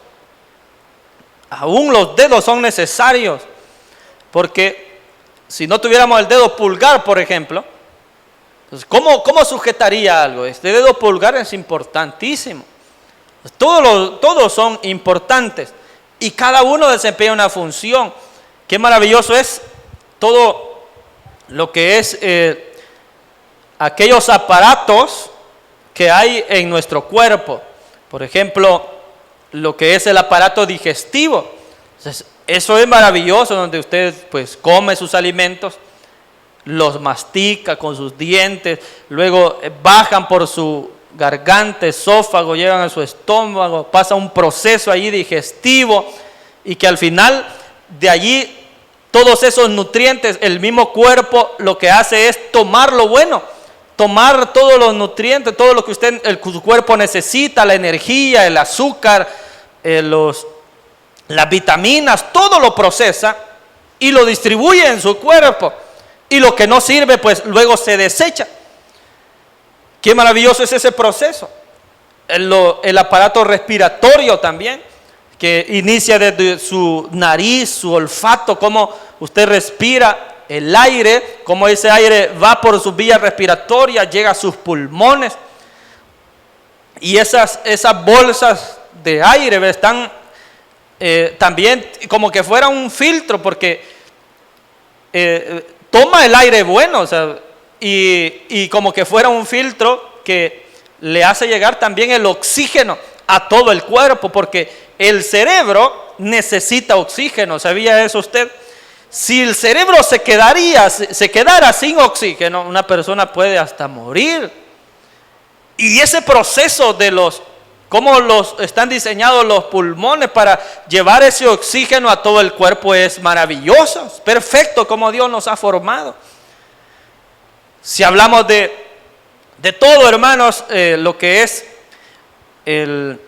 Aún los dedos son necesarios, porque si no tuviéramos el dedo pulgar, por ejemplo, entonces, ¿cómo sujetaría algo? Este dedo pulgar es importantísimo. Todos son importantes y cada uno desempeña una función. Qué maravilloso es todo lo que es aquellos aparatos que hay en nuestro cuerpo. Por ejemplo, lo que es el aparato digestivo. Entonces, eso es maravilloso, donde usted pues come sus alimentos, los mastica con sus dientes, luego bajan por su garganta, esófago, llegan a su estómago, pasa un proceso allí digestivo y que al final de allí todos esos nutrientes, el mismo cuerpo lo que hace es tomar lo bueno, tomar todos los nutrientes, todo lo que su cuerpo necesita, la energía, el azúcar, las vitaminas, todo lo procesa y lo distribuye en su cuerpo, y lo que no sirve pues luego se desecha. Qué maravilloso es ese proceso. El aparato respiratorio también, que inicia desde su nariz, su olfato, cómo usted respira el aire, cómo ese aire va por sus vías respiratorias, llega a sus pulmones, y esas bolsas de aire están también como que fuera un filtro, porque toma el aire bueno, o sea, y como que fuera un filtro que le hace llegar también el oxígeno a todo el cuerpo, porque el cerebro necesita oxígeno. ¿Sabía eso usted? Si el cerebro se quedara sin oxígeno, una persona puede hasta morir. Y ese proceso de cómo están diseñados los pulmones para llevar ese oxígeno a todo el cuerpo es maravilloso, es perfecto como Dios nos ha formado. Si hablamos de todo, hermanos, lo que es el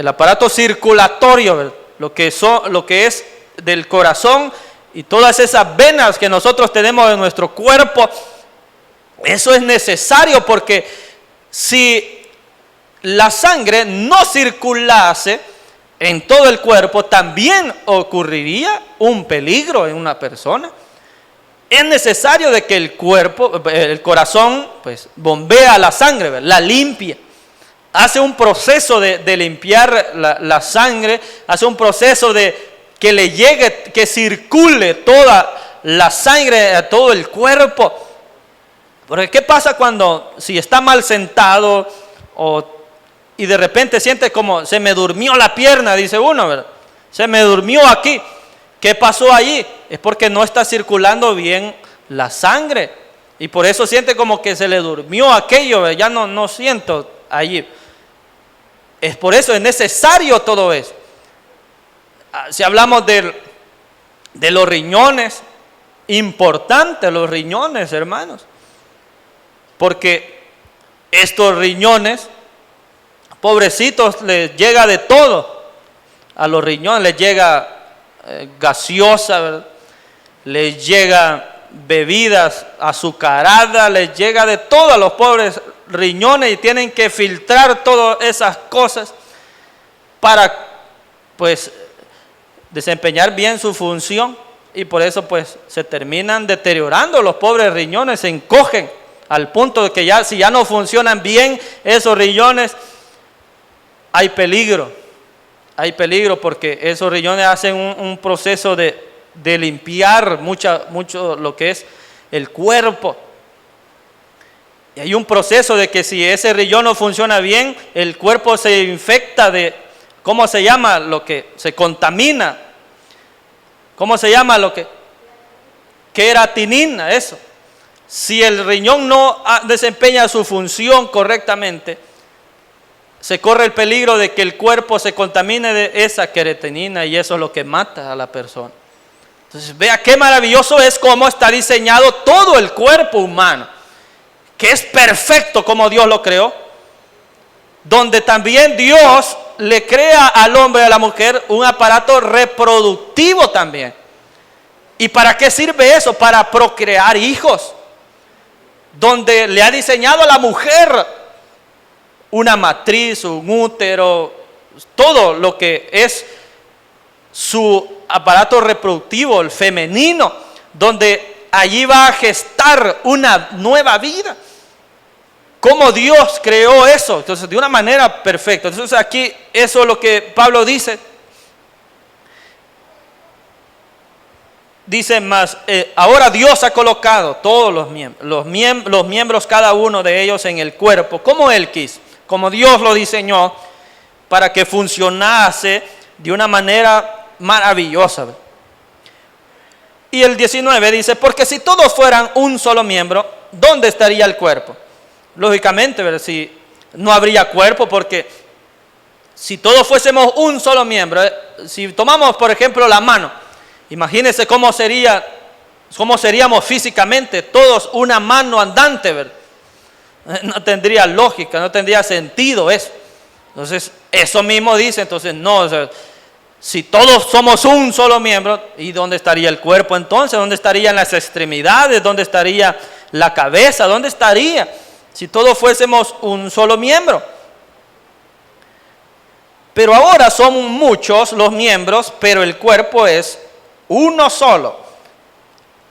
aparato circulatorio, lo que es del corazón y todas esas venas que nosotros tenemos en nuestro cuerpo, eso es necesario, porque si la sangre no circulase en todo el cuerpo, también ocurriría un peligro en una persona. Es necesario de que el corazón pues bombea la sangre, la limpia, hace un proceso de limpiar la sangre, hace un proceso de que le llegue, que circule toda la sangre a todo el cuerpo. Porque ¿qué pasa cuando, si está mal sentado y de repente siente como se me durmió la pierna, dice uno, ¿verdad? Se me durmió aquí. ¿Qué pasó allí? Es porque no está circulando bien la sangre. Y por eso siente como que se le durmió aquello, ¿verdad? Ya no siento allí. Es por eso, es necesario todo eso. Si hablamos de los riñones, importante los riñones, hermanos. Porque estos riñones, pobrecitos, les llega de todo. A los riñones les llega gaseosa, ¿verdad? Les llega bebidas azucaradas, les llega de todo a los pobres riñones y tienen que filtrar todas esas cosas para, pues, desempeñar bien su función. Y por eso, pues, se terminan deteriorando los pobres riñones, se encogen al punto de que ya, si ya no funcionan bien esos riñones, hay peligro porque esos riñones hacen un proceso de limpiar mucho lo que es el cuerpo. Y hay un proceso de que si ese riñón no funciona bien, el cuerpo se infecta de, ¿cómo se llama? Lo que se contamina. ¿Cómo se llama lo que? Queratinina, eso. Si el riñón no desempeña su función correctamente, se corre el peligro de que el cuerpo se contamine de esa queratinina y eso es lo que mata a la persona. Entonces, vea qué maravilloso es cómo está diseñado todo el cuerpo humano, que es perfecto como Dios lo creó, donde también Dios le crea al hombre y a la mujer un aparato reproductivo también. ¿Y para qué sirve eso? Para procrear hijos, donde le ha diseñado a la mujer una matriz, un útero, todo lo que es su aparato reproductivo, el femenino, donde allí va a gestar una nueva vida. ¿Cómo Dios creó eso? Entonces, de una manera perfecta. Entonces, aquí eso es lo que Pablo dice. Dice más, ahora Dios ha colocado todos los miembros, cada uno de ellos en el cuerpo, como Él quiso, como Dios lo diseñó, para que funcionase de una manera maravillosa. Y el 19 dice, porque si todos fueran un solo miembro, ¿dónde estaría el cuerpo? Lógicamente, ¿verdad? Si no habría cuerpo, porque si todos fuésemos un solo miembro, si tomamos por ejemplo la mano, imagínense cómo seríamos físicamente, todos una mano andante, ¿verdad? No tendría lógica, no tendría sentido eso. Entonces, eso mismo dice, entonces no, o sea, si todos somos un solo miembro, ¿y dónde estaría el cuerpo entonces? ¿Dónde estarían las extremidades? ¿Dónde estaría la cabeza? ¿Dónde estaría? Si todos fuésemos un solo miembro. Pero ahora son muchos los miembros, pero el cuerpo es uno solo.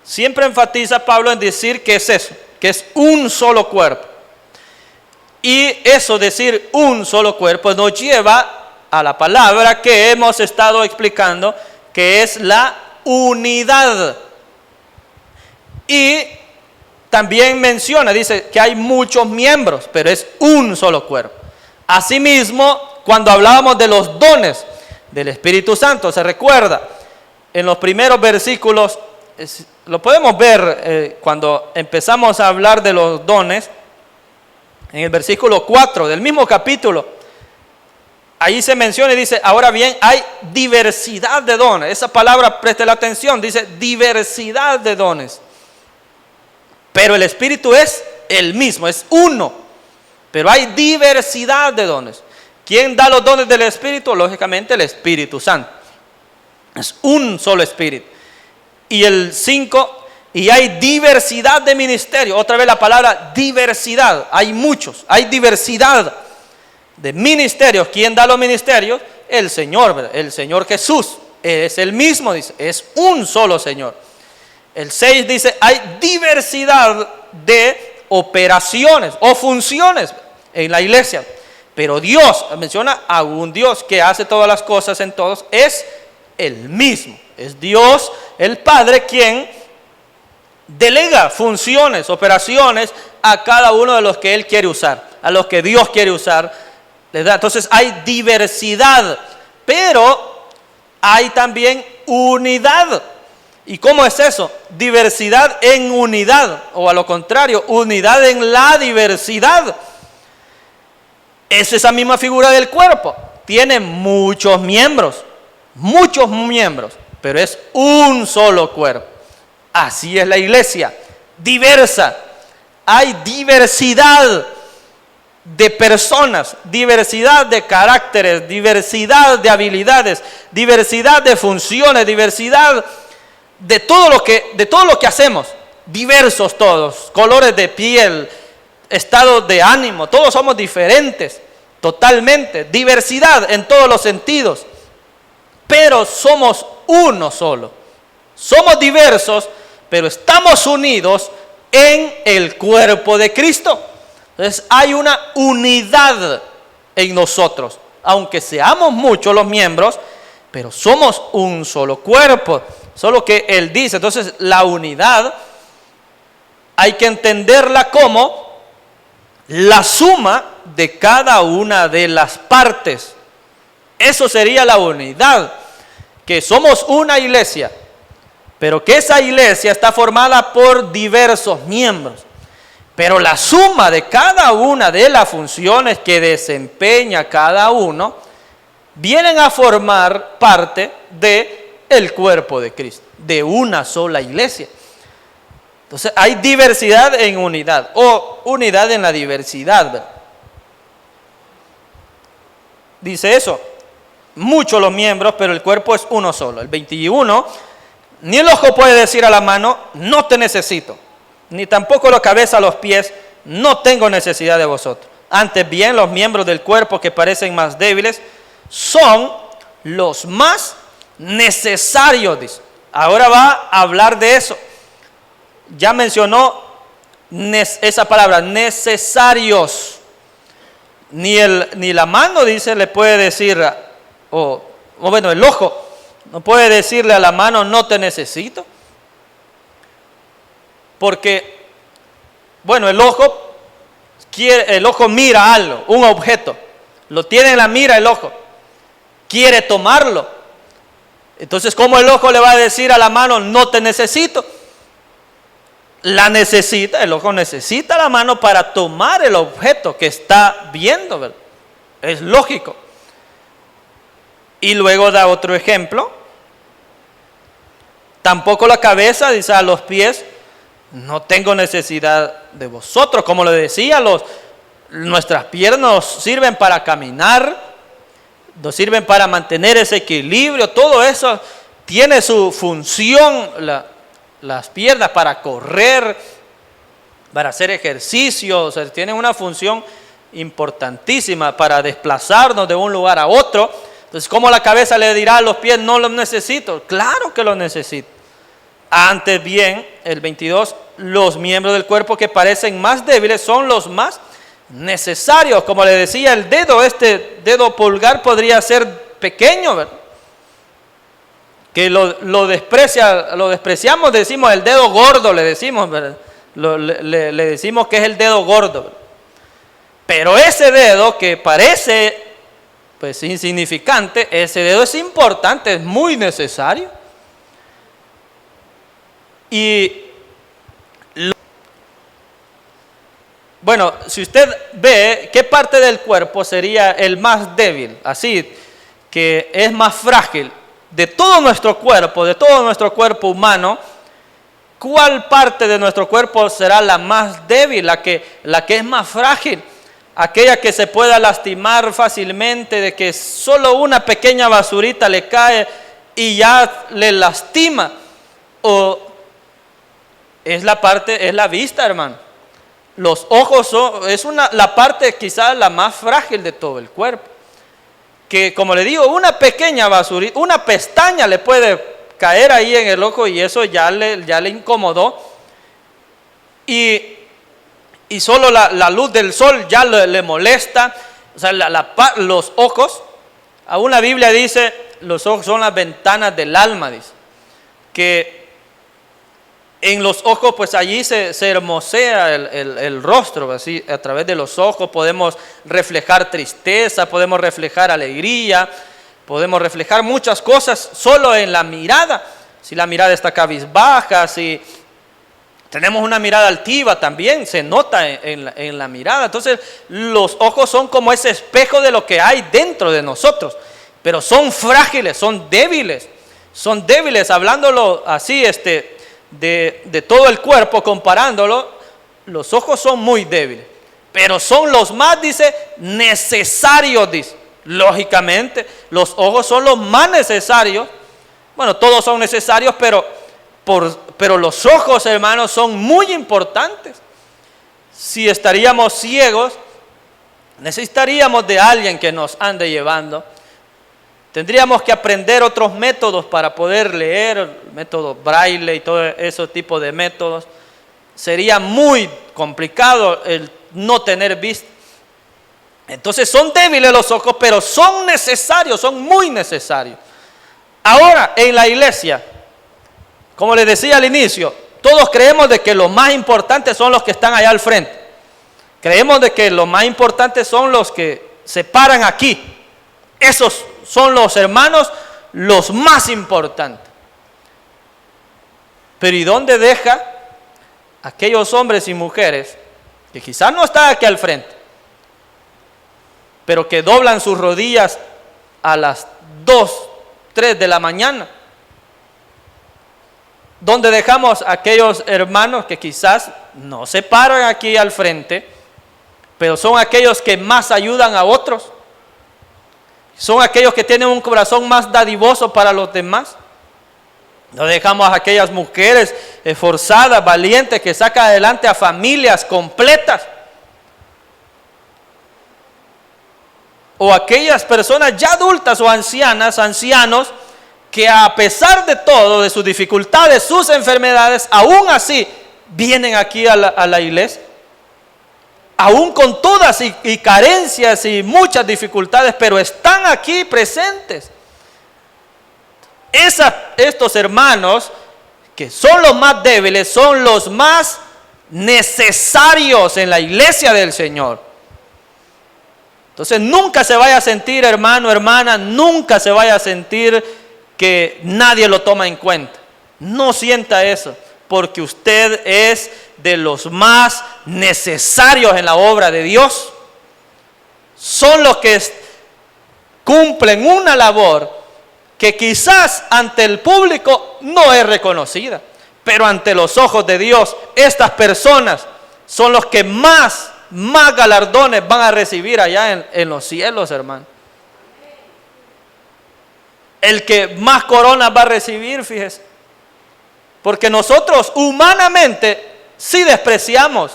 Siempre enfatiza Pablo en decir que es eso, que es un solo cuerpo. Y eso, decir un solo cuerpo, nos lleva a la palabra que hemos estado explicando, que es la unidad. Y también menciona, dice que hay muchos miembros, pero es un solo cuerpo. Asimismo, cuando hablábamos de los dones del Espíritu Santo, se recuerda, en los primeros versículos, lo podemos ver cuando empezamos a hablar de los dones, en el versículo 4 del mismo capítulo, ahí se menciona y dice, ahora bien, hay diversidad de dones. Esa palabra, preste la atención, dice diversidad de dones. Pero el Espíritu es el mismo, es uno. Pero hay diversidad de dones. ¿Quién da los dones del Espíritu? Lógicamente el Espíritu Santo. Es un solo Espíritu. Y el 5, y hay diversidad de ministerios. Otra vez la palabra diversidad. Hay muchos, hay diversidad de ministerios. ¿Quién da los ministerios? El Señor, ¿verdad? El Señor Jesús. Es el mismo, dice, es un solo Señor. El 6 dice, hay diversidad de operaciones o funciones en la iglesia. Pero Dios, menciona a un Dios que hace todas las cosas en todos, es el mismo. Es Dios, el Padre, quien delega funciones, operaciones a cada uno de los que Él quiere usar, a los que Dios quiere usar, les da. Entonces hay diversidad, pero hay también unidad. ¿Y cómo es eso? Diversidad en unidad, o a lo contrario, unidad en la diversidad. Es esa misma figura del cuerpo. Tiene muchos miembros, pero es un solo cuerpo. Así es la iglesia, diversa. Hay diversidad de personas, diversidad de caracteres, diversidad de habilidades, diversidad de funciones, diversidad de todo lo que hacemos. Diversos todos, colores de piel, estados de ánimo, todos somos diferentes, totalmente. Diversidad en todos los sentidos, pero somos uno solo. Somos diversos, pero estamos unidos en el cuerpo de Cristo. Entonces hay una unidad en nosotros, aunque seamos muchos los miembros, pero somos un solo cuerpo. Solo que Él dice, entonces la unidad hay que entenderla como la suma de cada una de las partes. Eso sería la unidad, que somos una iglesia, pero que esa iglesia está formada por diversos miembros. Pero la suma de cada una de las funciones que desempeña cada uno vienen a formar parte del cuerpo de Cristo, de una sola iglesia. Entonces hay diversidad en unidad, o unidad en la diversidad, ¿verdad? Dice eso, muchos los miembros, pero el cuerpo es uno solo. El 21, ni el ojo puede decir a la mano, no te necesito, ni tampoco la cabeza a los pies, no tengo necesidad de vosotros. Antes bien, los miembros del cuerpo que parecen más débiles son los más necesarios, dice. Ahora va a hablar de eso. Ya mencionó esa palabra, necesarios. Ni la mano, dice, le puede decir, o bueno, el ojo no puede decirle a la mano, no te necesito. Porque, bueno, el ojo mira algo, un objeto, lo tiene en la mira el ojo, quiere tomarlo. Entonces, ¿cómo el ojo le va a decir a la mano, no te necesito? La necesita, el ojo necesita la mano para tomar el objeto que está viendo, ¿verdad? Es lógico. Y luego da otro ejemplo. Tampoco la cabeza, dice a los pies, no tengo necesidad de vosotros. Como le decía, nuestras piernas nos sirven para caminar, nos sirven para mantener ese equilibrio. Todo eso tiene su función, las piernas para correr, para hacer ejercicio. O sea, tienen una función importantísima para desplazarnos de un lugar a otro. Entonces, ¿cómo la cabeza le dirá a los pies, no los necesito? Claro que los necesito. Antes bien, el 22, los miembros del cuerpo que parecen más débiles son los más necesarios. Como le decía, el dedo, este dedo pulgar podría ser pequeño, ¿verdad? Que lo despreciamos, decimos el dedo gordo, le decimos, ¿verdad? Le decimos que es el dedo gordo, ¿verdad? Pero ese dedo que parece pues insignificante, ese dedo es importante, es muy necesario. Y bueno, si usted ve qué parte del cuerpo sería el más débil, así que es más frágil de todo nuestro cuerpo humano, ¿cuál parte de nuestro cuerpo será la más débil, la que es más frágil? Aquella que se pueda lastimar fácilmente, de que solo una pequeña basurita le cae y ya le lastima. O es la vista, hermano. Los ojos la parte quizás la más frágil de todo el cuerpo. Que como le digo, una pequeña basurita, una pestaña le puede caer ahí en el ojo y eso ya le incomodó. Y solo la luz del sol ya le molesta. O sea, los ojos, aún la Biblia dice, los ojos son las ventanas del alma, dice. Que En los ojos, pues allí se hermosea el rostro, así a través de los ojos podemos reflejar tristeza, podemos reflejar alegría, podemos reflejar muchas cosas solo en la mirada. Si la mirada está cabizbaja, si tenemos una mirada altiva también, se nota en la mirada. Entonces los ojos son como ese espejo de lo que hay dentro de nosotros, pero son frágiles, son débiles, hablándolo así, de todo el cuerpo, comparándolo, los ojos son muy débiles, pero son los más, dice, necesarios, dice. Lógicamente, los ojos son los más necesarios. Bueno, todos son necesarios, pero los ojos, hermanos, son muy importantes. Si estaríamos ciegos, necesitaríamos de alguien que nos ande llevando. Tendríamos que aprender otros métodos para poder leer, el método braille y todo ese tipo de métodos. Sería muy complicado el no tener vista. Entonces son débiles los ojos, pero son necesarios, son muy necesarios. Ahora, en la iglesia, como les decía al inicio, todos creemos de que los más importantes son los que están allá al frente. Creemos de que los más importantes son los que se paran aquí. Esos son los hermanos los más importantes. Pero ¿y dónde deja aquellos hombres y mujeres que quizás no están aquí al frente, pero que doblan sus rodillas a las 2, 3 de la mañana? ¿Dónde dejamos a aquellos hermanos que quizás no se paran aquí al frente, pero son aquellos que más ayudan a otros? Son aquellos que tienen un corazón más dadivoso para los demás. No dejamos a aquellas mujeres esforzadas, valientes, que sacan adelante a familias completas. O aquellas personas ya adultas o ancianas, ancianos, que a pesar de todo, de sus dificultades, sus enfermedades, aún así vienen aquí a la iglesia. Aún con todas y carencias y muchas dificultades, pero están aquí presentes. Estos hermanos, que son los más débiles, son los más necesarios en la iglesia del Señor. Entonces nunca se vaya a sentir, hermano, hermana, nunca se vaya a sentir que nadie lo toma en cuenta. No sienta eso, porque usted es de los más necesarios en la obra de Dios. Son los que cumplen una labor que quizás ante el público no es reconocida, pero ante los ojos de Dios, estas personas son los que más galardones van a recibir allá en los cielos, hermano. El que más coronas va a recibir, fíjese. Porque nosotros humanamente sí despreciamos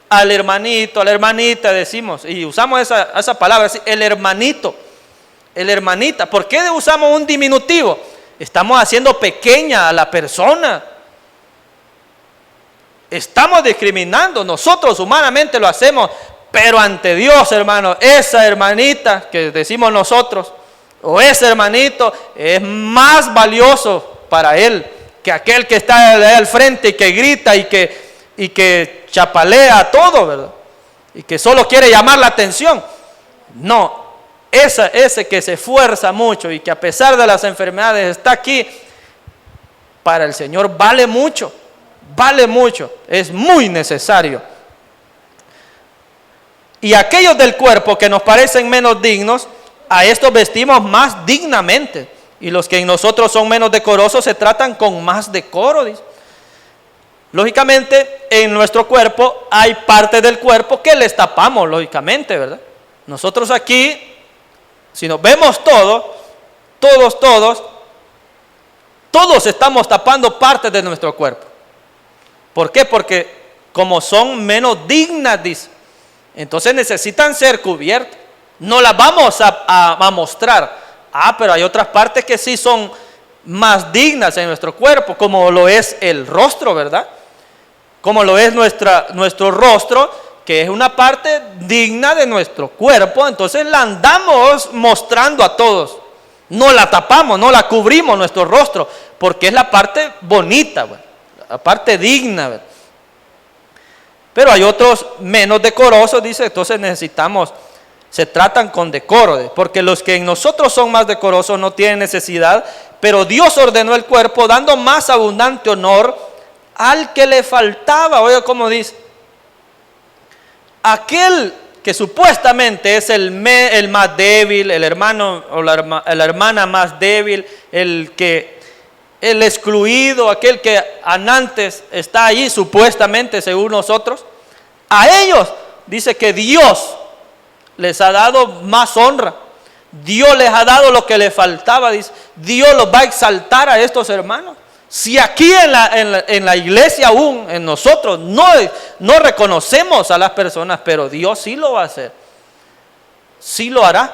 al hermanito, a la hermanita, decimos, y usamos esa palabra, el hermanito, el hermanita. ¿Por qué usamos un diminutivo? Estamos haciendo pequeña a la persona. Estamos discriminando, nosotros humanamente lo hacemos, pero ante Dios, hermano, esa hermanita que decimos nosotros, o ese hermanito, es más valioso para Él que aquel que está de ahí al frente y que grita y que chapalea todo, ¿verdad? Y que solo quiere llamar la atención. No, ese que se esfuerza mucho y que a pesar de las enfermedades está aquí, para el Señor vale mucho, es muy necesario. Y aquellos del cuerpo que nos parecen menos dignos, a estos vestimos más dignamente. Y los que en nosotros son menos decorosos se tratan con más decoro, dice. Lógicamente, en nuestro cuerpo hay partes del cuerpo que les tapamos, lógicamente, ¿verdad? Nosotros aquí, si nos vemos todos estamos tapando partes de nuestro cuerpo. ¿Por qué? Porque como son menos dignas, dice, entonces necesitan ser cubiertas. No las vamos a mostrar. Pero hay otras partes que sí son más dignas en nuestro cuerpo, como lo es el rostro, ¿verdad? Como lo es nuestro rostro, que es una parte digna de nuestro cuerpo. Entonces la andamos mostrando a todos. No la tapamos, no la cubrimos nuestro rostro, porque es la parte bonita, bueno. aparte digna, ¿verdad? Pero hay otros menos decorosos, dice, entonces se tratan con decoro, porque los que en nosotros son más decorosos no tienen necesidad, pero Dios ordenó el cuerpo dando más abundante honor al que le faltaba. Oiga cómo dice, aquel que supuestamente es el más débil, el hermano o la hermana más débil, el excluido, aquel que antes está allí supuestamente según nosotros, a ellos dice que Dios les ha dado más honra. Dios les ha dado lo que les faltaba, dice. Dios los va a exaltar a estos hermanos. Si aquí en la iglesia aún, en nosotros, no reconocemos a las personas, pero Dios sí lo va a hacer. Sí lo hará.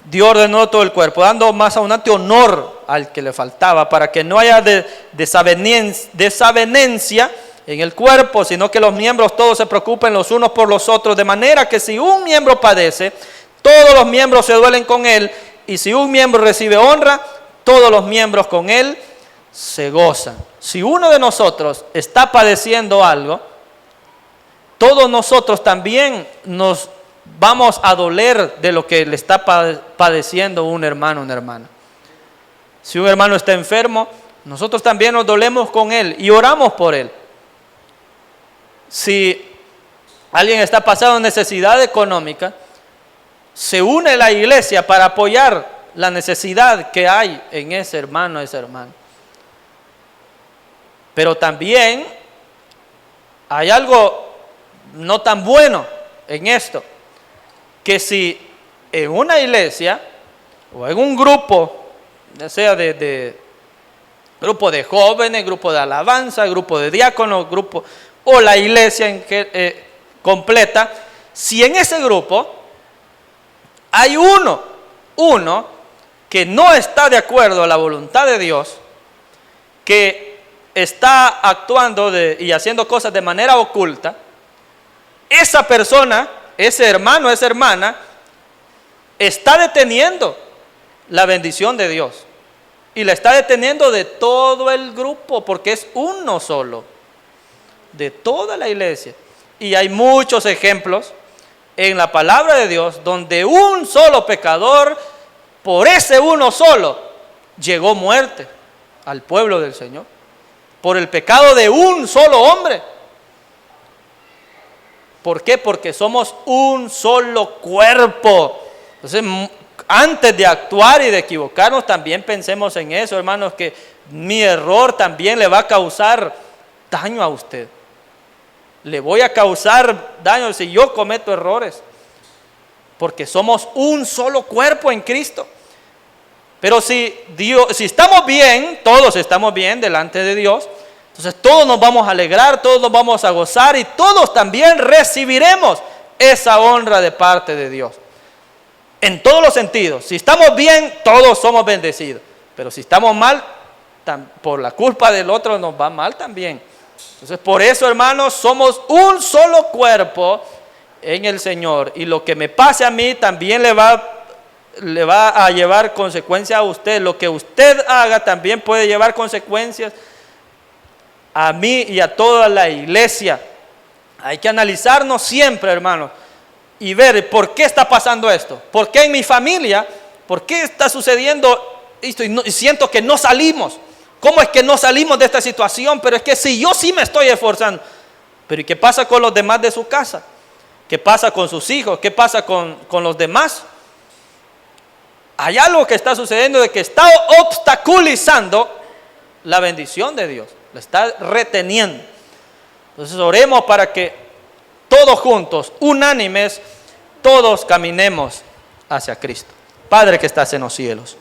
Dios ordenó todo el cuerpo, dando más abundante honor al que le faltaba, para que no haya desavenencia en el cuerpo, sino que los miembros todos se preocupen los unos por los otros, de manera que si un miembro padece, todos los miembros se duelen con él, y si un miembro recibe honra, todos los miembros con él se gozan. Si uno de nosotros está padeciendo algo, todos nosotros también nos vamos a doler de lo que le está padeciendo un hermano o una hermana. Si un hermano está enfermo, nosotros también nos dolemos con él y oramos por él. Si alguien está pasando necesidad económica, se une la iglesia para apoyar la necesidad que hay en ese hermano, esa hermana. Pero también hay algo no tan bueno en esto, que si en una iglesia o en un grupo, ya sea de grupo de jóvenes, grupo de alabanza, grupo de diáconos, grupo o la iglesia completa, si en ese grupo hay uno que no está de acuerdo a la voluntad de Dios, que está actuando y haciendo cosas de manera oculta, esa persona, ese hermano, esa hermana, está deteniendo la bendición de Dios. Y la está deteniendo de todo el grupo, porque es uno solo, de toda la iglesia. Y hay muchos ejemplos en la palabra de Dios donde un solo pecador, por ese uno solo, llegó muerte al pueblo del Señor. Por el pecado de un solo hombre. ¿Por qué? Porque somos un solo cuerpo. Entonces, antes de actuar y de equivocarnos, también pensemos en eso, hermanos, que mi error también le va a causar daño a usted. Le voy a causar daño si yo cometo errores, porque somos un solo cuerpo en Cristo. Pero si estamos bien, todos estamos bien delante de Dios, entonces todos nos vamos a alegrar, todos nos vamos a gozar y todos también recibiremos esa honra de parte de Dios. En todos los sentidos. Si estamos bien, todos somos bendecidos. Pero si estamos mal, por la culpa del otro nos va mal también. Entonces, por eso, hermanos, somos un solo cuerpo en el Señor. Y lo que me pase a mí también le va a llevar consecuencias a usted. Lo que usted haga también puede llevar consecuencias a mí y a toda la iglesia. Hay que analizarnos siempre, hermanos, y ver por qué está pasando esto. ¿Por qué en mi familia? ¿Por qué está sucediendo esto? Y siento que no salimos. ¿Cómo es que no salimos de esta situación? Pero es que si yo sí me estoy esforzando. Pero ¿y qué pasa con los demás de su casa? ¿Qué pasa con sus hijos? ¿Qué pasa con los demás? Hay algo que está sucediendo de que está obstaculizando la bendición de Dios. La está reteniendo. Entonces oremos para que todos juntos, unánimes, todos caminemos hacia Cristo. Padre que estás en los cielos,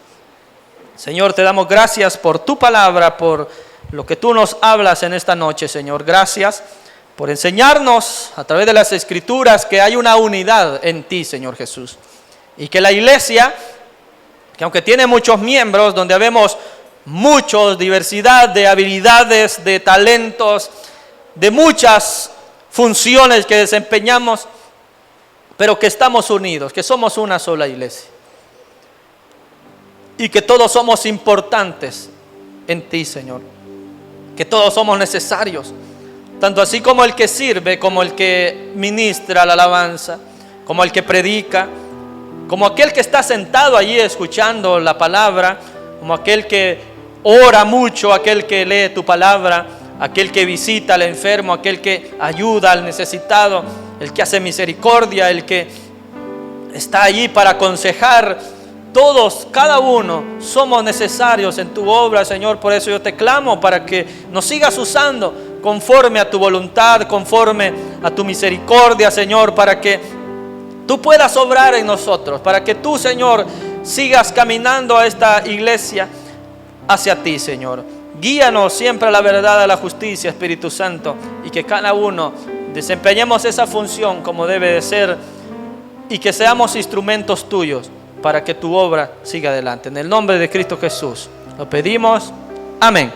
Señor, te damos gracias por tu palabra, por lo que tú nos hablas en esta noche, Señor. Gracias por enseñarnos a través de las Escrituras que hay una unidad en ti, Señor Jesús. Y que la iglesia, que aunque tiene muchos miembros, donde vemos diversidad de habilidades, de talentos, de muchas funciones que desempeñamos, pero que estamos unidos, que somos una sola iglesia. Y que todos somos importantes en ti, Señor. que todos somos necesarios, tanto así como el que sirve, como el que ministra la alabanza, como el que predica, como aquel que está sentado allí escuchando la palabra, como aquel que ora mucho, aquel que lee tu palabra, aquel que visita al enfermo, aquel que ayuda al necesitado, el que hace misericordia, el que está allí para aconsejar. Todos, cada uno, somos necesarios en tu obra, Señor. Por eso yo te clamo para que nos sigas usando conforme a tu voluntad, conforme a tu misericordia, Señor, para que tú puedas obrar en nosotros, para que tú, Señor, sigas caminando a esta iglesia hacia ti, Señor. Guíanos siempre a la verdad, a la justicia, Espíritu Santo, y que cada uno desempeñemos esa función como debe de ser y que seamos instrumentos tuyos para que tu obra siga adelante. En el nombre de Cristo Jesús lo pedimos. Amén.